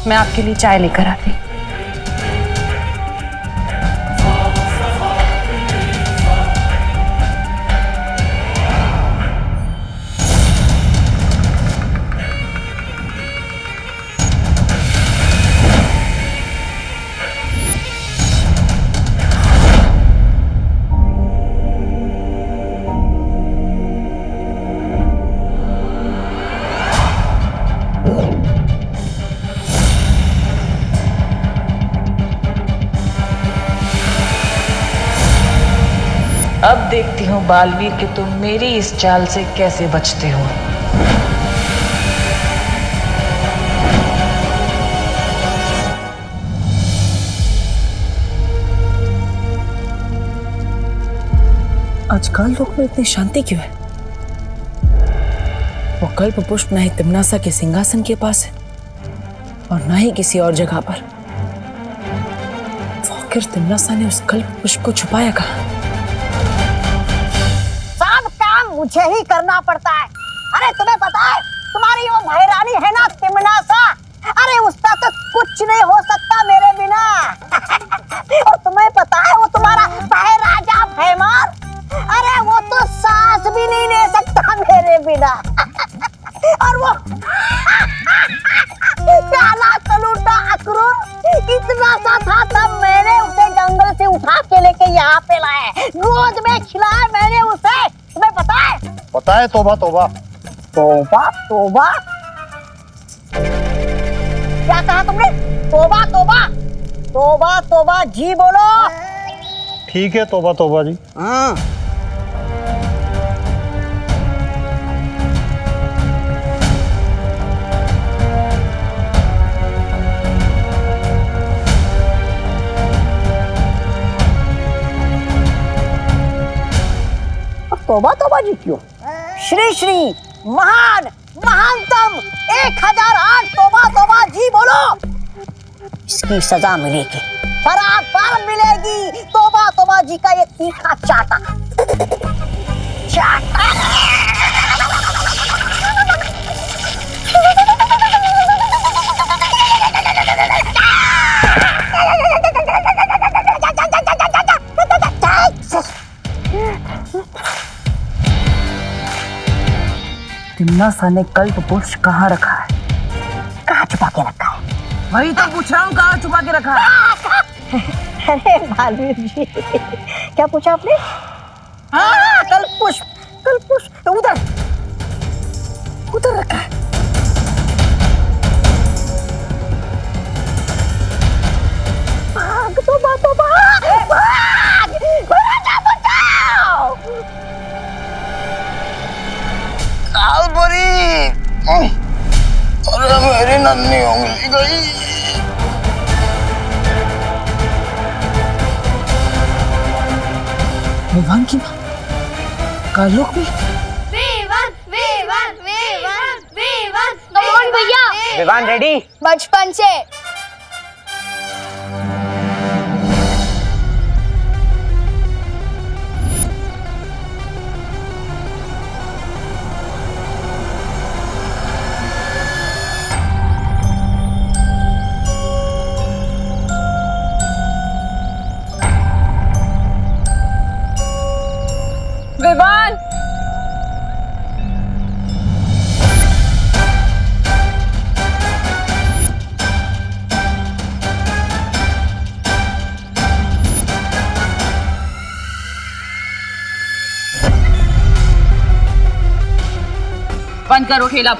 Speaker 16: मैं आपके लिए चाय लेकर आती।
Speaker 20: अब देखती हूँ बालवीर कि तुम मेरी इस चाल से कैसे बचते हो।
Speaker 4: आजकल लोग में इतनी शांति क्यों है? वो कल्प पुष्प ना ही तिम्नासा के सिंहासन के पास है और ना ही किसी और जगह पर। आखिर तिम्नासा ने उस कल्प पुष्प को छुपाया कहाँ?
Speaker 11: सब काम मुझे ही करना पड़ता है। अरे तुम्हें पता है तुम्हारी वो महारानी है ना तिम्नासा, अरे उसका तो कुछ नहीं हो सकता मेरे बिना। और तुम्हें पता है वो तुम्हारा राजा भैमान, अरे वो तो सांस भी नहीं ले सकता मेरे बिना। और वो काला कलूटा अकरूर इतना सा था, तब मैंने उसे जंगल से उठा के लेके यहाँ पे लाया, गोद में खिलाया मैंने उसे। तुम्हें पता है?
Speaker 10: पता है। तौबा तौबा
Speaker 11: तौबा तौबा, क्या कहा तुमने? तौबा तौबा तौबा तौबा जी बोलो।
Speaker 10: ठीक है, तौबा तौबा जी।
Speaker 11: हाँ तौबा तौबा जी क्यों? श्री श्री महान महानतम 1008 तौबा तौबा जी बोलो। इसकी सजा मिलेगी, बराबर मिलेगी। तौबा तौबा जी का ये तीखा चाटा चाटा। तिम्नासा ने कल्प पुष्प कहाँ रखा है, कहाँ छुपा के रखा है?
Speaker 19: वही तो पूछ रहा हूँ, कहाँ छुपा के रखा है?
Speaker 11: अरे बालवीर जी, क्या पूछा आपने? हाँ, कल्प पुष्प तो उधर रखा है। भाग तो बातों भाग, राजा बचाओ।
Speaker 19: कालपरी, अरे मेरी नन्ही उंगली गई। विवान की माँ कालोक में?
Speaker 12: कौन भैया?
Speaker 14: विवान रेडी?
Speaker 12: बचपन से।
Speaker 16: विवान, बंद करो खेला।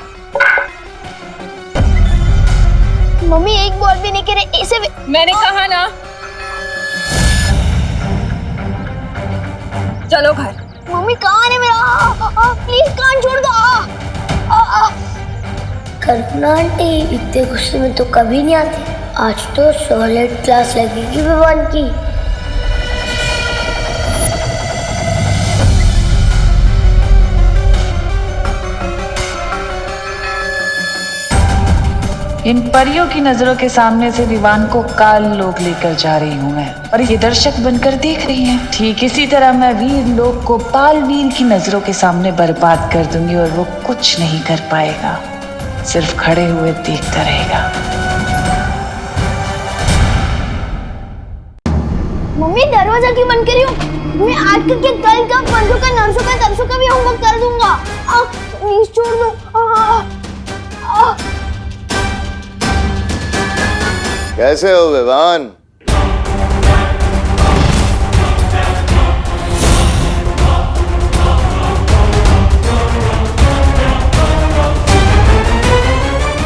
Speaker 12: मम्मी एक बॉल भी नहीं करे ऐसे भी।
Speaker 16: मैंने कहा ना, चलो घर।
Speaker 12: मम्मी कान है मेरा, प्लीज कान छोड़ दो।
Speaker 17: कल्पना आंटी इतने गुस्से में तो कभी नहीं आती, आज तो सॉलिड क्लास लगेगी विवान की।
Speaker 20: इन परियों की नजरों के सामने से विवान को काल लोक लेकर जा रही हूँ मैं, और ये दर्शक बनकर देख रही हैं। ठीक इसी तरह मैं वीर लोक को बालवीर की नजरों के सामने बर्बाद कर दूंगी और वो कुछ नहीं कर पाएगा, सिर्फ खड़े हुए देखता रहेगा।
Speaker 12: मम्मी दरवाजा क्यों बंद करी हो? मैं आज के कल का, परसों का, नरसों का, तरसों का भी होमवर्क कर दूंगा। प्लीज छोड़ दो।
Speaker 10: कैसे हो विवान?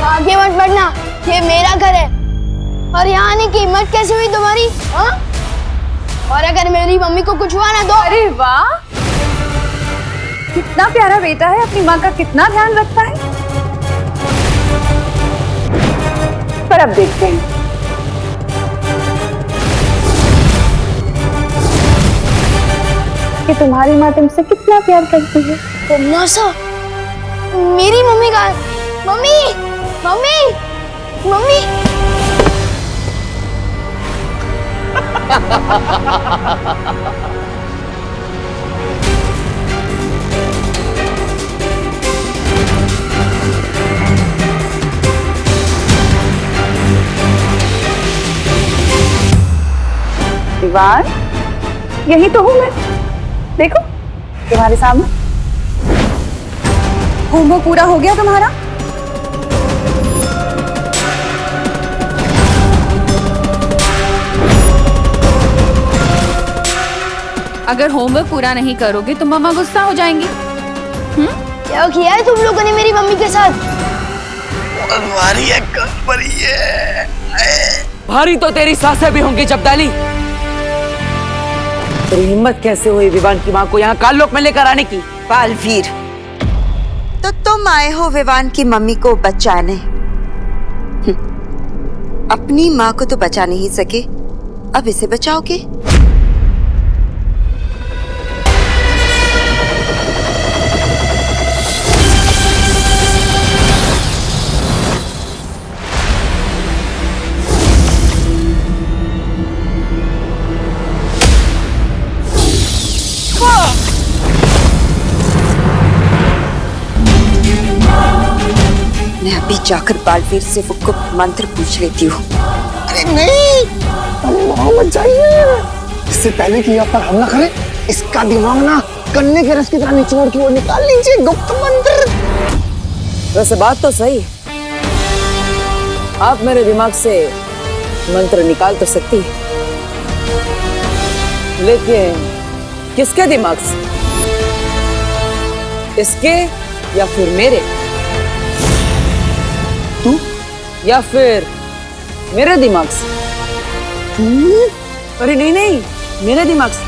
Speaker 12: आगे मत बढ़ना, ये मेरा घर है। और यहाँ आने की हिम्मत कैसे हुई तुम्हारी? हाँ? और अगर मेरी मम्मी को कुछ हुआ ना तो।
Speaker 16: अरे वाह, कितना प्यारा बेटा है, अपनी माँ का कितना ध्यान रखता है। पर अब देखते हैं कि तुम्हारी माँ तुमसे कितना प्यार करती है।
Speaker 12: तुमनासा, मेरी मम्मी का। Mummy, mummy, mummy.
Speaker 16: विवान, यही तो हूँ मैं, देखो तुम्हारे सामने। होमवर्क पूरा हो गया तुम्हारा? अगर होमवर्क पूरा नहीं करोगे तो मम्मा गुस्सा हो जाएंगी।
Speaker 12: क्या किया है तुम लोगों ने मेरी मम्मी के साथ?
Speaker 19: भारी है कल्परी है।
Speaker 4: भारी तो तेरी सासें भी होंगी जब्दाली। तेरी हिम्मत कैसे हुई विवान की माँ को यहाँ काललोक में लेकर आने की?
Speaker 9: बालवीर, तो तुम आए हो विवान की मम्मी को बचाने। अपनी माँ को तो बचा नहीं सके, अब इसे बचाओगे? अभी जाकर बालवीर से वो गुप्त मंत्र पूछ लेती हूँ।
Speaker 19: अरे नहीं, अरे वहाँ मत जाइए। इससे पहले कि आप पर हमला करे, इसका दिमाग ना गन्ने के रस की तरह निचोड़ के वो निकाल लीजिए गुप्त मंत्र।
Speaker 4: वैसे बात तो सही है, आप मेरे दिमाग से मंत्र निकाल तो सकती है, लेकिन किसके दिमाग से? इसके या फिर मेरे? तू या फिर मेरे दिमाग से? अरे नहीं नहीं, मेरे दिमाग से।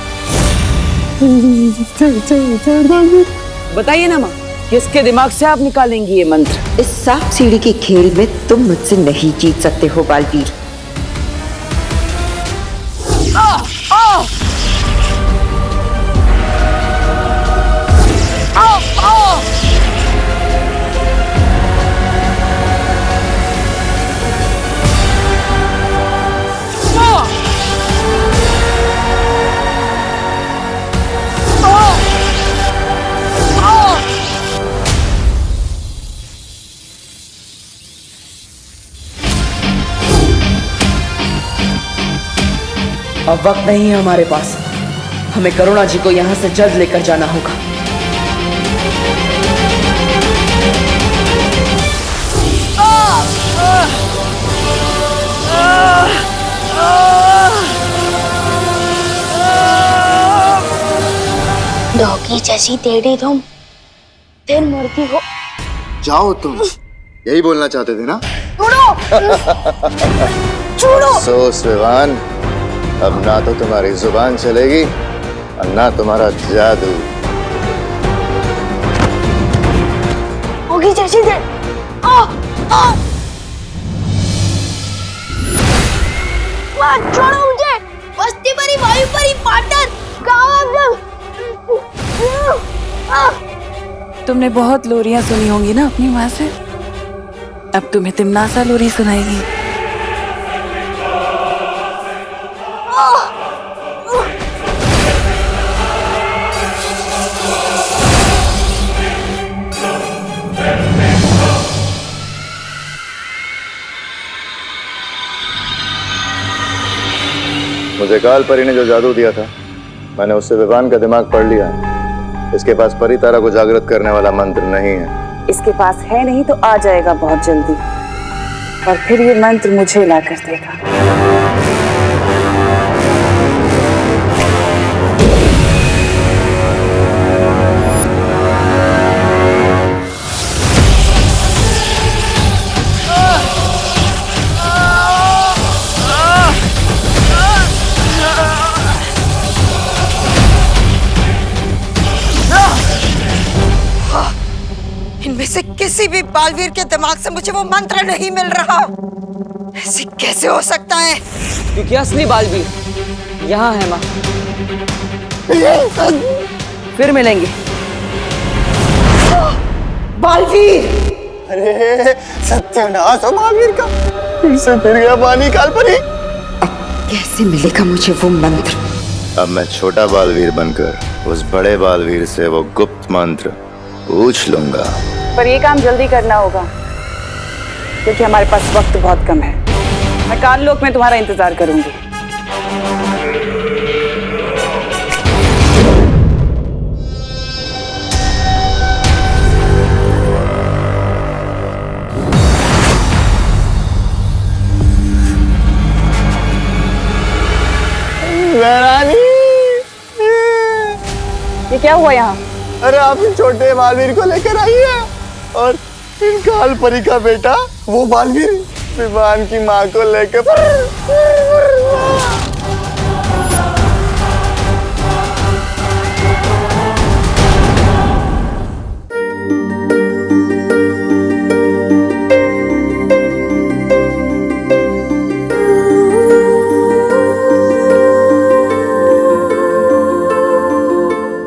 Speaker 4: बताइए ना माँ, किसके दिमाग से आप निकालेंगी ये मंत्र?
Speaker 9: इस सांप सीढ़ी के खेल में तुम मुझसे नहीं जीत सकते हो बालवीर।
Speaker 4: अब वक्त नहीं है हमारे पास, हमें करुणा जी को यहाँ से जल्द लेकर जाना होगा।
Speaker 17: डॉगी जैसी टेढ़ी तुम फिर मूर्ति हो।
Speaker 10: जाओ तुम, यही बोलना चाहते थे ना?
Speaker 17: छोड़ो।
Speaker 10: सो विवान, अब ना तो तुम्हारी जुबान चलेगी और ना तुम्हारा जादू।
Speaker 17: डॉगी जैसी दे। छोड़ो मुझे। मस्ती परी, वायु परी, पार्टनर, कहाँ
Speaker 15: तुमने बहुत लोरियां सुनी होंगी ना अपनी माँ से, अब तुम्हें तिमनासा लोरी सुनाएगी।
Speaker 10: मुझे काल परी ने जो जादू दिया था, मैंने उससे विवान का दिमाग पढ़ लिया है। इसके पास परी तारा को जागृत करने वाला मंत्र नहीं है।
Speaker 8: इसके पास है नहीं तो आ जाएगा बहुत जल्दी, और फिर ये मंत्र मुझे ला कर देगा।
Speaker 9: इनमें से किसी भी बालवीर के दिमाग से मुझे वो मंत्र नहीं मिल रहा। ऐसे कैसे हो सकता है?
Speaker 4: क्योंकि असली बालवीर यहाँ है माँ। फिर मिलेंगे।
Speaker 9: बालवीर!
Speaker 19: अरे सत्यानाश हो बालवीर का, फिर से फिर गया पानी काल परी।
Speaker 9: कैसे मिलेगा मुझे वो मंत्र?
Speaker 10: अब मैं छोटा बालवीर बनकर उस बड़े बालवीर से वो गुप्त मंत्र पूछ लूंगा।
Speaker 8: पर ये काम जल्दी करना होगा, क्योंकि हमारे पास वक्त बहुत कम है। मैं काललोक में तुम्हारा इंतजार करूंगी। ये क्या हुआ यहाँ?
Speaker 19: अरे आप इन छोटे बालवीर को लेकर आइए, और इन काल परी का बेटा वो बालवीर विवान की माँ को लेकर।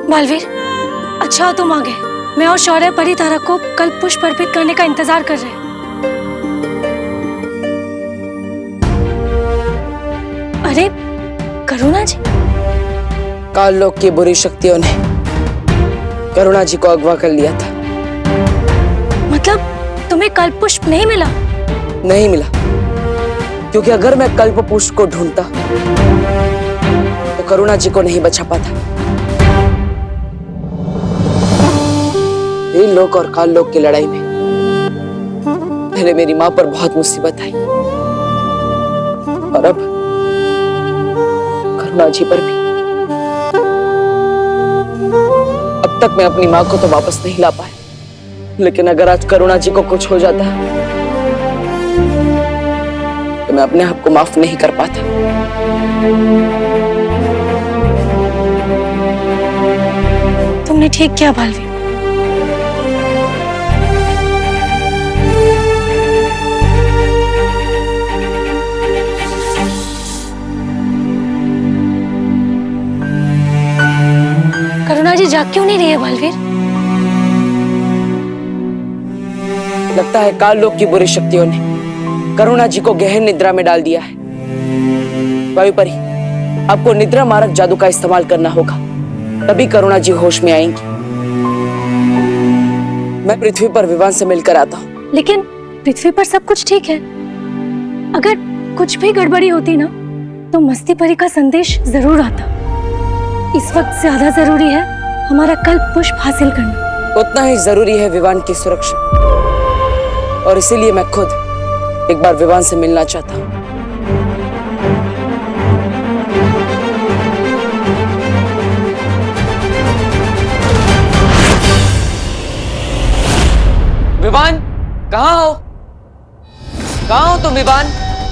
Speaker 7: बालवीर, अच्छा तुम आ गए। मैं और शौर्य परी तारा को कल पुष्प अर्पित करने का इंतजार कर रहे हैं। अरे करुणा जी?
Speaker 4: काललोक की बुरी शक्तियों ने करुणा जी को अगवा कर लिया था।
Speaker 7: मतलब हमें कल्प पुष्प नहीं मिला?
Speaker 4: नहीं मिला, क्योंकि अगर मैं कल्प पुष्प को ढूंढता तो करुणा जी को नहीं बचा पाता। वीर लोक और काल लोक की लड़ाई में पहले मेरी मां पर बहुत मुसीबत आई और अब करुणा जी पर भी। अब तक मैं अपनी मां को तो वापस नहीं ला पाया, लेकिन अगर आज करुणा जी को कुछ हो जाता तो मैं अपने आप को माफ नहीं कर पाता।
Speaker 7: तुमने ठीक किया बालवीर। करुणा जी जाग क्यों नहीं रही है बालवीर?
Speaker 4: लगता है काल लोक की बुरी शक्तियों ने करुणा जी को गहन निद्रा में डाल दिया है। वायुपरी, आपको निद्रा मारक जादू का इस्तेमाल करना होगा, तभी करुणा जी होश में आएंगी। मैं पृथ्वी पर विवान से मिलकर आता हूँ।
Speaker 7: लेकिन पृथ्वी पर सब कुछ ठीक है। अगर कुछ भी गड़बड़ी होती ना तो मस्ती परी का संदेश जरूर आता। इस वक्त ज्यादा जरूरी है हमारा कल्प पुष्प हासिल करना।
Speaker 4: उतना ही जरूरी है विवान की सुरक्षा, और इसीलिए मैं खुद एक बार विवान से मिलना चाहता हूँ। विवान, कहाँ हो? कहाँ हो तुम विवान?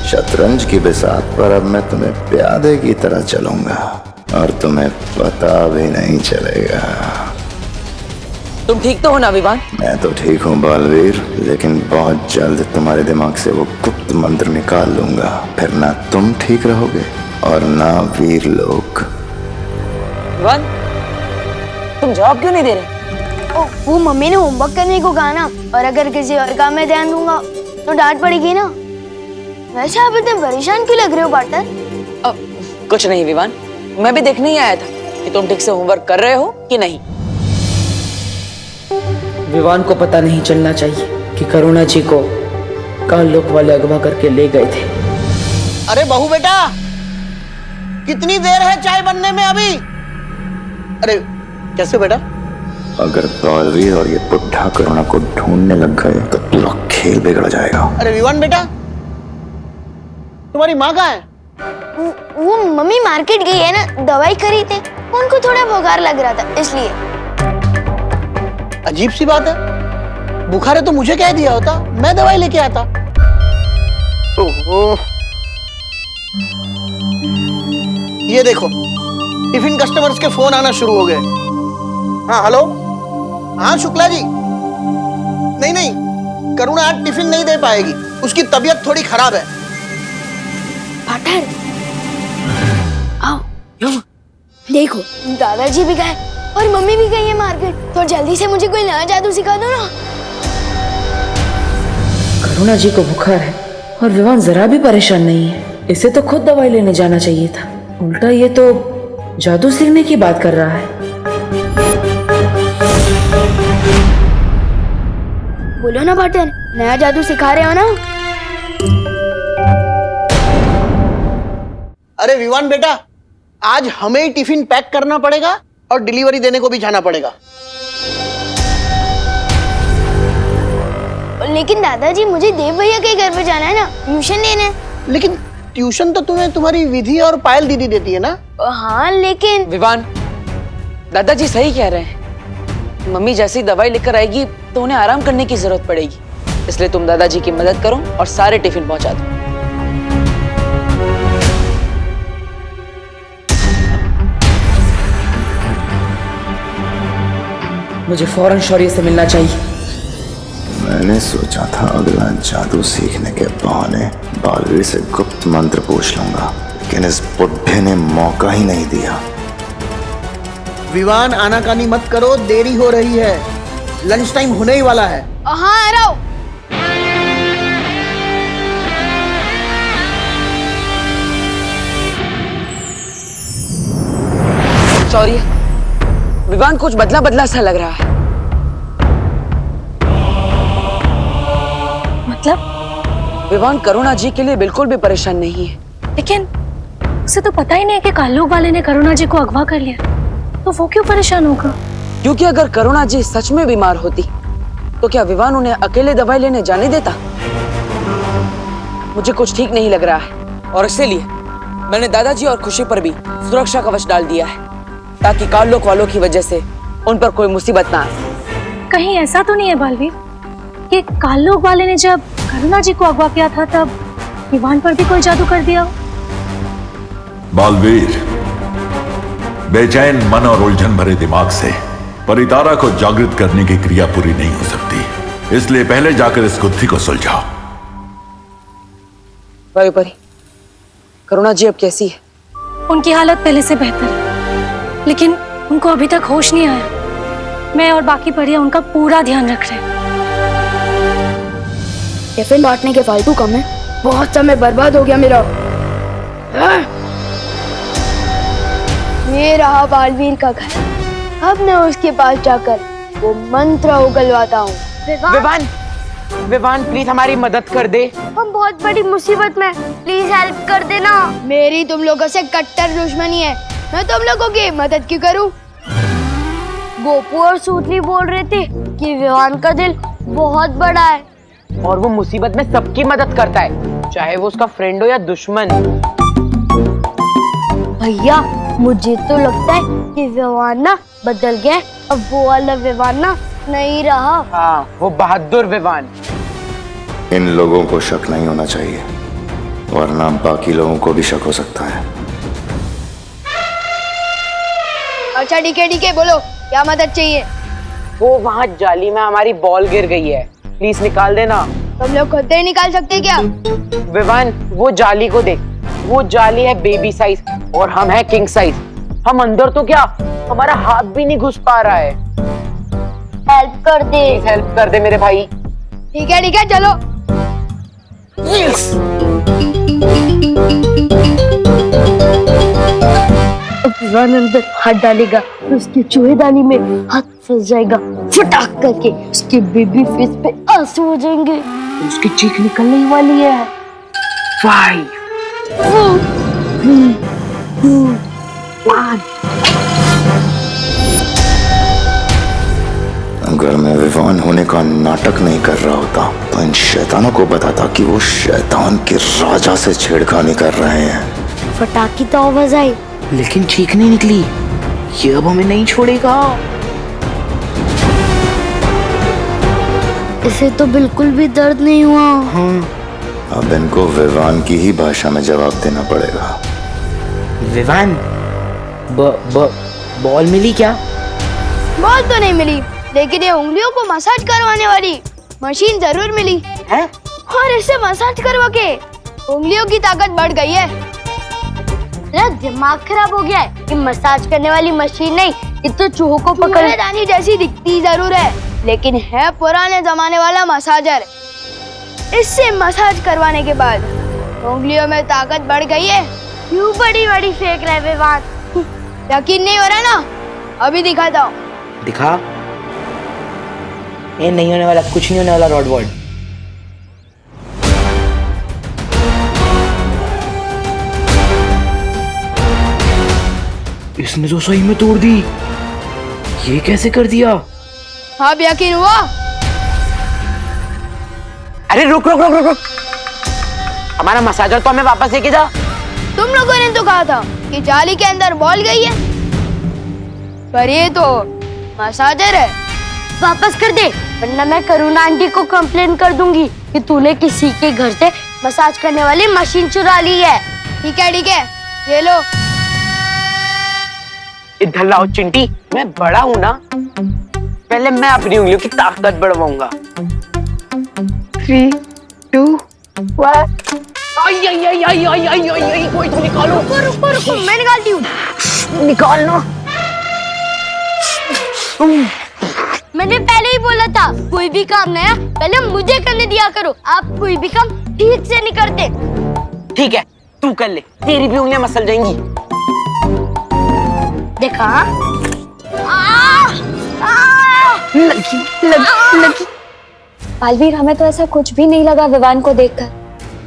Speaker 10: शतरंज की बिसात पर अब मैं तुम्हें प्यादे की तरह चलूंगा और तुम्हें पता भी नहीं चलेगा।
Speaker 4: तुम ठीक तो हो ना विवान?
Speaker 10: मैं तो ठीक हूँ बालवीर, लेकिन बहुत जल्द तुम्हारे दिमाग से वो गुप्त मंत्र निकाल लूंगा। फिर ना तुम ठीक रहोगे और ना वीर लोग।
Speaker 4: विवान, तुम जवाब क्यों नहीं दे रहे?
Speaker 12: वो मम्मी ने होमवर्क करने को कहा ना, और अगर किसी और काम में ध्यान दूंगा तो डांट पड़ेगी ना। वैसे आप इतने परेशान क्यों लग रहे हो पार्टनर?
Speaker 4: कुछ नहीं विवान, मैं भी देखने ही आया था कि तुम ठीक से होमवर्क कर रहे हो कि नहीं। विवान को पता नहीं चलना चाहिए कि करुणा जी को काल लोक वाले अगवा करके ले गए थे।
Speaker 19: अरे बहू बेटा, कितनी देर है चाय बनने में अभी? अरे कैसे बेटा?
Speaker 10: अगर बालवीर और ये बुढ़ा करुणा को ढूंढने लग गए तो पूरा खेल बिगड़ जाएगा।
Speaker 19: अरे विवान बेटा, तुम्हारी माँ कहाँ है?
Speaker 12: वो मम्मी मार्केट गई है ना, दवाई खरीदे। उनको थोड़ा बुखार लग रहा था इसलिए।
Speaker 19: अजीब सी बात है, बुखार है तो मुझे कह दिया होता, मैं दवाई लेके आता। ओहो, ये देखो टिफिन कस्टमर्स के फोन आना शुरू हो गए। हाँ हेलो, हाँ शुक्ला जी। नहीं नहीं, करुणा आज टिफिन नहीं दे पाएगी, उसकी तबीयत थोड़ी खराब है।
Speaker 12: पार्टनर आओ, देखो दादाजी भी गए और मम्मी भी गई है मार्केट, तो जल्दी से मुझे कोई नया जादू सिखा दो ना।
Speaker 4: करुणा जी को बुखार है और विवान जरा भी परेशान नहीं है। इसे तो खुद दवाई लेने जाना चाहिए था, उल्टा ये तो जादू सीखने की बात कर रहा है।
Speaker 12: बोलो ना पार्टनर, नया जादू सिखा रहे हो ना?
Speaker 19: अरे विवान बेटा, आज हमें ही टिफिन पैक करना पड़ेगा और डिलीवरी देने को भी जाना पड़ेगा।
Speaker 12: लेकिन दादाजी मुझे देव भैया के घर पे जाना है ना, ट्यूशन लेने।
Speaker 19: लेकिन ट्यूशन तो तुम्हें तुम्हारी विधि और पायल दीदी देती है ना?
Speaker 12: हाँ लेकिन
Speaker 4: विवान, दादाजी सही कह रहे हैं। मम्मी जैसी दवाई लेकर आएगी तो उन्हें आराम करने की जरूरत पड़ेगी, इसलिए तुम दादाजी की मदद करो और सारे टिफिन पहुंचा दो। मुझे फौरन शौर्य से मिलना चाहिए।
Speaker 10: मैंने सोचा था अगला जादू सीखने के बहाने बालवीर से गुप्त मंत्र पूछ लूंगा, लेकिन इस बुढ़े ने मौका ही नहीं दिया।
Speaker 19: विवान आनाकानी मत करो, देरी हो रही है, लंच टाइम होने ही वाला है।
Speaker 12: हाँ आ रहा हूं।
Speaker 4: शौर्य, विवान कुछ बदला बदला सा लग रहा है।
Speaker 8: मतलब?
Speaker 4: विवान करुणा जी के लिए बिल्कुल भी परेशान नहीं है।
Speaker 7: लेकिन उसे तो पता ही नहीं है कि कालोग वाले ने करुणा जी को अगवा कर लिया, तो वो क्यों परेशान होगा?
Speaker 4: क्योंकि अगर करुणा जी सच में बीमार होती तो क्या विवान उन्हें अकेले दवाई लेने जाने देता? मुझे कुछ ठीक नहीं लग रहा है और इसीलिए मैंने दादाजी और खुशी पर भी सुरक्षा कवच डाल दिया है ताकि कालोग वालों की वजह से उन पर कोई मुसीबत ना आए।
Speaker 7: कहीं ऐसा तो नहीं है बालवीर कि कालोग वाले ने जब करुणा जी को अगवा किया था तब विवान पर भी कोई जादू कर दिया हो?
Speaker 5: बालवीर, बेचैन मन और उलझन भरे दिमाग से परितारा को जागृत करने की क्रिया पूरी नहीं हो सकती, इसलिए पहले जाकर इस गुत्थी को सुलझाओ।
Speaker 4: वायुपरी, करुणा जी अब कैसी है?
Speaker 7: उनकी हालत पहले से बेहतर है, लेकिन उनको अभी तक होश नहीं आया। मैं और बाकी परियां उनका पूरा ध्यान रख रहे हैं।
Speaker 1: टिफिन बांटने के फालतू काम में बहुत समय बर्बाद हो गया मेरा। ये रहा बालवीर का घर। अब मैं उसके पास जाकर वो मंत्र उगलवाता हूँ।
Speaker 14: विवान, विवान प्लीज हमारी मदद कर दे।
Speaker 12: हम बहुत बड़ी मुसीबत में, प्लीज हेल्प कर देना। मेरी तुम लोगों से कट्टर दुश्मनी है, मैं तुम लोगों की मदद क्यों करूं? गोपू और सूतली बोल रहे थे कि विवान का दिल बहुत बड़ा है
Speaker 14: और वो मुसीबत में सबकी मदद करता है, चाहे वो उसका फ्रेंड हो या दुश्मन।
Speaker 12: भैया मुझे तो लगता है कि विवान ना बदल गया, अब वो वाला विवान ना नहीं रहा।
Speaker 14: हाँ, वो बहादुर विवान।
Speaker 10: इन लोगों को शक नहीं होना चाहिए, वरना बाकी लोगों को भी शक हो सकता है।
Speaker 12: अच्छा ठीक है, बोलो क्या मदद चाहिए?
Speaker 14: वो वहाँ जाली में हमारी बॉल गिर गई है, प्लीज निकाल देना।
Speaker 12: तुम लोग खुद ही निकाल सकते क्या?
Speaker 14: विवान वो जाली को देख, वो जाली है बेबी साइज और हम है किंग साइज। हम अंदर तो क्या, हमारा हाथ भी नहीं घुस पा रहा है।
Speaker 12: हेल्प कर दे।
Speaker 14: हेल्प कर दे मेरे भाई।
Speaker 12: ठीक है चलो। विवान अंदर हाथ डालेगा तो उसकी चूहेदानी में हाथ फंस जाएगा, फटाक करके उसके बेबी फेस पे आंसू हो जाएंगे, उसकी चीख निकलने ही वाली है।
Speaker 14: 5 4 3 2 1।
Speaker 10: अगर मैं विवान होने का नाटक नहीं कर रहा होता तो इन शैतानों को बताता कि वो शैतान के राजा से छेड़खानी कर रहे हैं।
Speaker 12: फटाकी तो आवाज आई,
Speaker 14: लेकिन चीख नहीं निकली। ये अब हमें नहीं छोड़ेगा।
Speaker 12: इसे तो बिल्कुल भी दर्द नहीं हुआ।
Speaker 10: हाँ, अब इनको विवान की ही भाषा में जवाब देना पड़ेगा।
Speaker 14: विवान, बॉल मिली क्या?
Speaker 12: बॉल तो नहीं मिली, लेकिन ये उंगलियों को मसाज करवाने वाली मशीन जरूर मिली
Speaker 14: है।
Speaker 12: और इससे मसाज करवा के उंगलियों की ताकत बढ़ गई है। मेरा दिमाग खराब हो गया है। ये मसाज करने वाली मशीन नहीं, ये तो चूहों को पकड़ने जैसी दिखती जरूर है, लेकिन है पुराने जमाने वाला मसाजर। इससे मसाज करवाने के बाद उंगलियों में ताकत बढ़ गई है। क्यों बड़ी बड़ी फेंक रहे विवान? यकीन नहीं हो रहा ना? अभी दिखाता हूँ।
Speaker 14: दिखा। ये नहीं होने वाला, कुछ नहीं होने वाला रॉडवर्ड। इसने तो सही में तोड़ दी। ये कैसे कर दिया?
Speaker 12: अब यकीन हुआ?
Speaker 14: अरे रुक। हमारा मसाजर तो हमें वापस लेके जा।
Speaker 12: तुम लोगों ने तो कहा था कि जाली के अंदर बॉल गई है, पर ये तो मसाजर है। वापस कर दे, वरना मैं करुणा आंटी को कंप्लेन कर दूंगी कि तूने किसी के घर से मसाज करने वाली मशीन चुरा ली है। ठीक है, ये लो।
Speaker 14: इधर लाओ चिंटी, मैं बड़ा हूँ ना, पहले मैं अपनी उंगलियों की ताकत बढ़वाऊंगा। 3 2 1। आई, कोई तो निकालो।
Speaker 12: रुको, मैं निकालती हूँ।
Speaker 14: निकालना।
Speaker 12: मैंने पहले ही बोला था, कोई भी काम नया पहले मुझे करने दिया करो। आप कोई भी काम ठीक से नहीं करते।
Speaker 14: ठीक है, तू कर ले, तेरी भी उंगलियां मसल जाएंगी।
Speaker 12: देखा?
Speaker 14: लगी।
Speaker 7: बालवीर, हमें तो ऐसा कुछ भी नहीं लगा विवान को देखकर।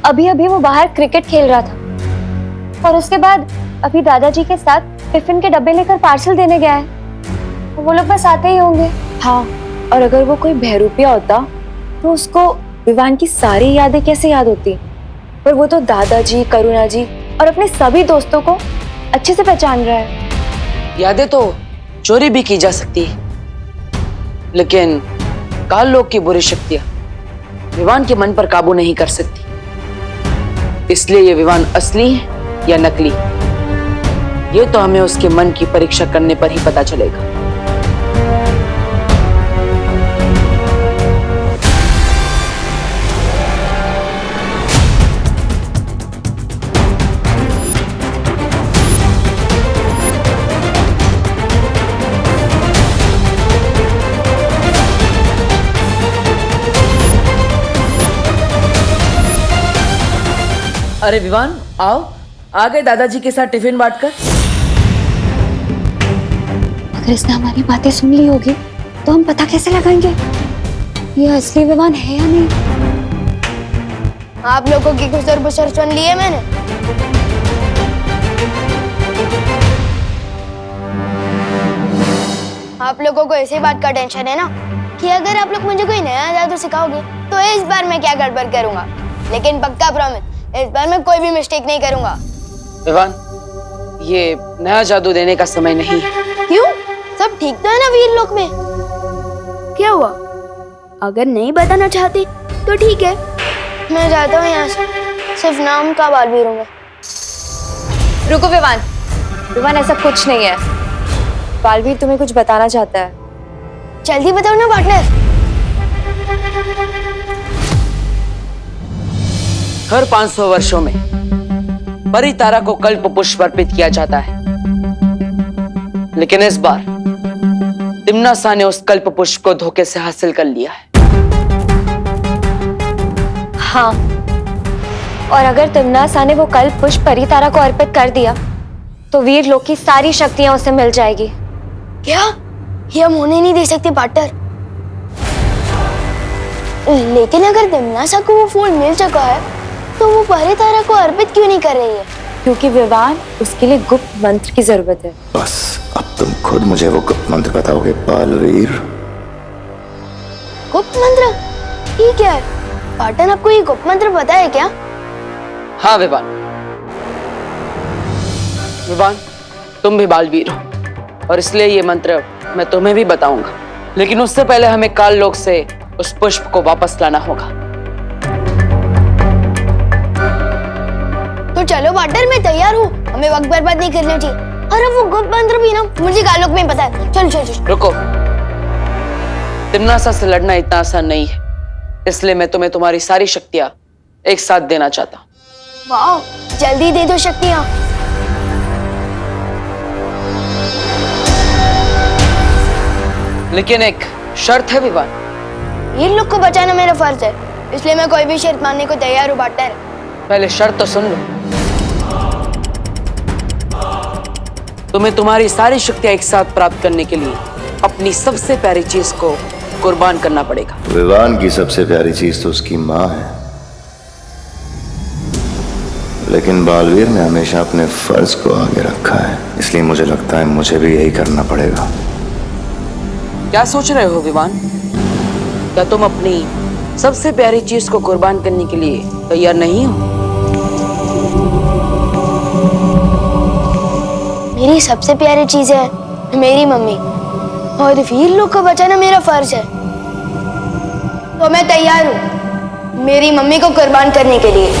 Speaker 7: अभी अभी वो बाहर क्रिकेट खेल रहा था और उसके बाद अभी दादाजी के साथ टिफिन के डब्बे लेकर पार्सल देने गया है। वो लोग बस आते ही होंगे।
Speaker 13: हाँ, और अगर वो कोई बहरूपिया होता तो उसको विवान की सारी यादें कैसे याद होती? पर वो तो दादाजी, करुणा जी और अपने सभी दोस्तों को अच्छे से पहचान रहा है।
Speaker 4: यादें तो चोरी भी की जा सकती है, लेकिन काल लोग की बुरी शक्तियां विवान के मन पर काबू नहीं कर सकती। इसलिए ये विवान असली है या नकली, ये तो हमें उसके मन की परीक्षा करने पर ही पता चलेगा। अरे विवान, आओ, आ गए दादाजी के साथ टिफिन बांटकर।
Speaker 7: अगर इसने हमारी बातें सुन ली होगी तो हम पता कैसे लगाएंगे ये असली विवान है या नहीं?
Speaker 12: आप लोगों की गुजर बसर सुन ली है मैंने। आप लोगों को इसी बात का टेंशन है ना कि अगर आप लोग मुझे कोई नया जादू सिखाओगे तो इस बार मैं क्या गड़बड़ करूंगा, लेकिन पक्का प्रॉमिस इस बार मैं कोई भी मिस्टेक नहीं करूंगा।
Speaker 4: विवान, ये नया जादू देने का समय नहीं है।
Speaker 12: क्यों? सब ठीक तो है ना वीर लोक में? क्या हुआ? अगर नहीं बताना चाहती तो ठीक है, मैं जाता हूँ यहाँ से। सिर्फ नाम का बालवीर हूँ मैं।
Speaker 13: रुको विवान, विवान ऐसा कुछ नहीं है। बालवीर तुम्हें कुछ बताना चाहता है।
Speaker 12: जल्दी बताओ ना पार्टनर।
Speaker 4: हर 500 वर्षों में परितारा को कल्प पुष्प अर्पित किया जाता है, लेकिन इस बार तिम्नासा ने उस कल्प पुष्प को धोखे से हासिल कर लिया है।
Speaker 7: हाँ, और अगर तिम्नासा ने वो कल्प पुष्प परितारा को अर्पित कर दिया तो वीर लोक की सारी शक्तियां उसे मिल जाएगी।
Speaker 12: क्या? ये हम होने नहीं दे सकते पार्टनर। लेकिन अगर तिम्नासा को वो फूल मिल चुका है तो वो परितारा को अर्पित क्यों नहीं कर रही है?
Speaker 13: क्योंकि विवान, उसके लिए गुप्त मंत्र की जरूरत है।
Speaker 10: बस अब तुम खुद मुझे वो गुप्त मंत्र बताओगे बालवीर?
Speaker 12: गुप्त मंत्र? ठीक है पार्टनर, आपको ये गुप्त मंत्र पता है क्या?
Speaker 4: हाँ विवान, विवान तुम भी बालवीर हो और इसलिए ये मंत्र मैं तुम्हें भी बताऊंगा, लेकिन उससे पहले हमें काल लोक से उस पुष्प को वापस लाना होगा।
Speaker 12: तो चलो पार्टनर, मैं तैयार हूँ। हमें वक्त बर्बाद नहीं करना चाहिए। और अब वो गुप्त मंत्र भी ना मुझे कालोक में पता है। चलो चलो चलो।
Speaker 4: रुको, तिम्नासा से लड़ना इतना आसान नहीं है, इसलिए मैं तुम्हें तुम्हारी सारी शक्तियां एक साथ देना चाहता हूं।
Speaker 12: वाह, जल्दी दे दो शक्तियां।
Speaker 4: लेकिन एक शर्त है विवान।
Speaker 12: इन लोग को बचाना मेरा फर्ज है, इसलिए मैं कोई भी शर्त मानने को तैयार हूँ पार्टनर।
Speaker 4: पहले शर्त तो सुन लो। तुम्हें तुम्हारी सारी शक्तियां एक साथ प्राप्त करने के लिए अपनी सबसे प्यारी चीज को कुर्बान करना पड़ेगा।
Speaker 10: विवान की सबसे प्यारी चीज तो उसकी माँ है, लेकिन बालवीर ने हमेशा अपने फर्ज को आगे रखा है, इसलिए मुझे लगता है मुझे भी यही करना पड़ेगा।
Speaker 4: क्या सोच रहे हो विवान? क्या तुम अपनी सबसे प्यारी चीज को कुर्बान करने के लिए तैयार नहीं हो?
Speaker 12: मेरी सबसे प्यारी चीज है मेरी मम्मी, और वीर लोग को बचाना मेरा फर्ज है, तो मैं तैयार हूँ मेरी मम्मी को कुर्बान करने के लिए।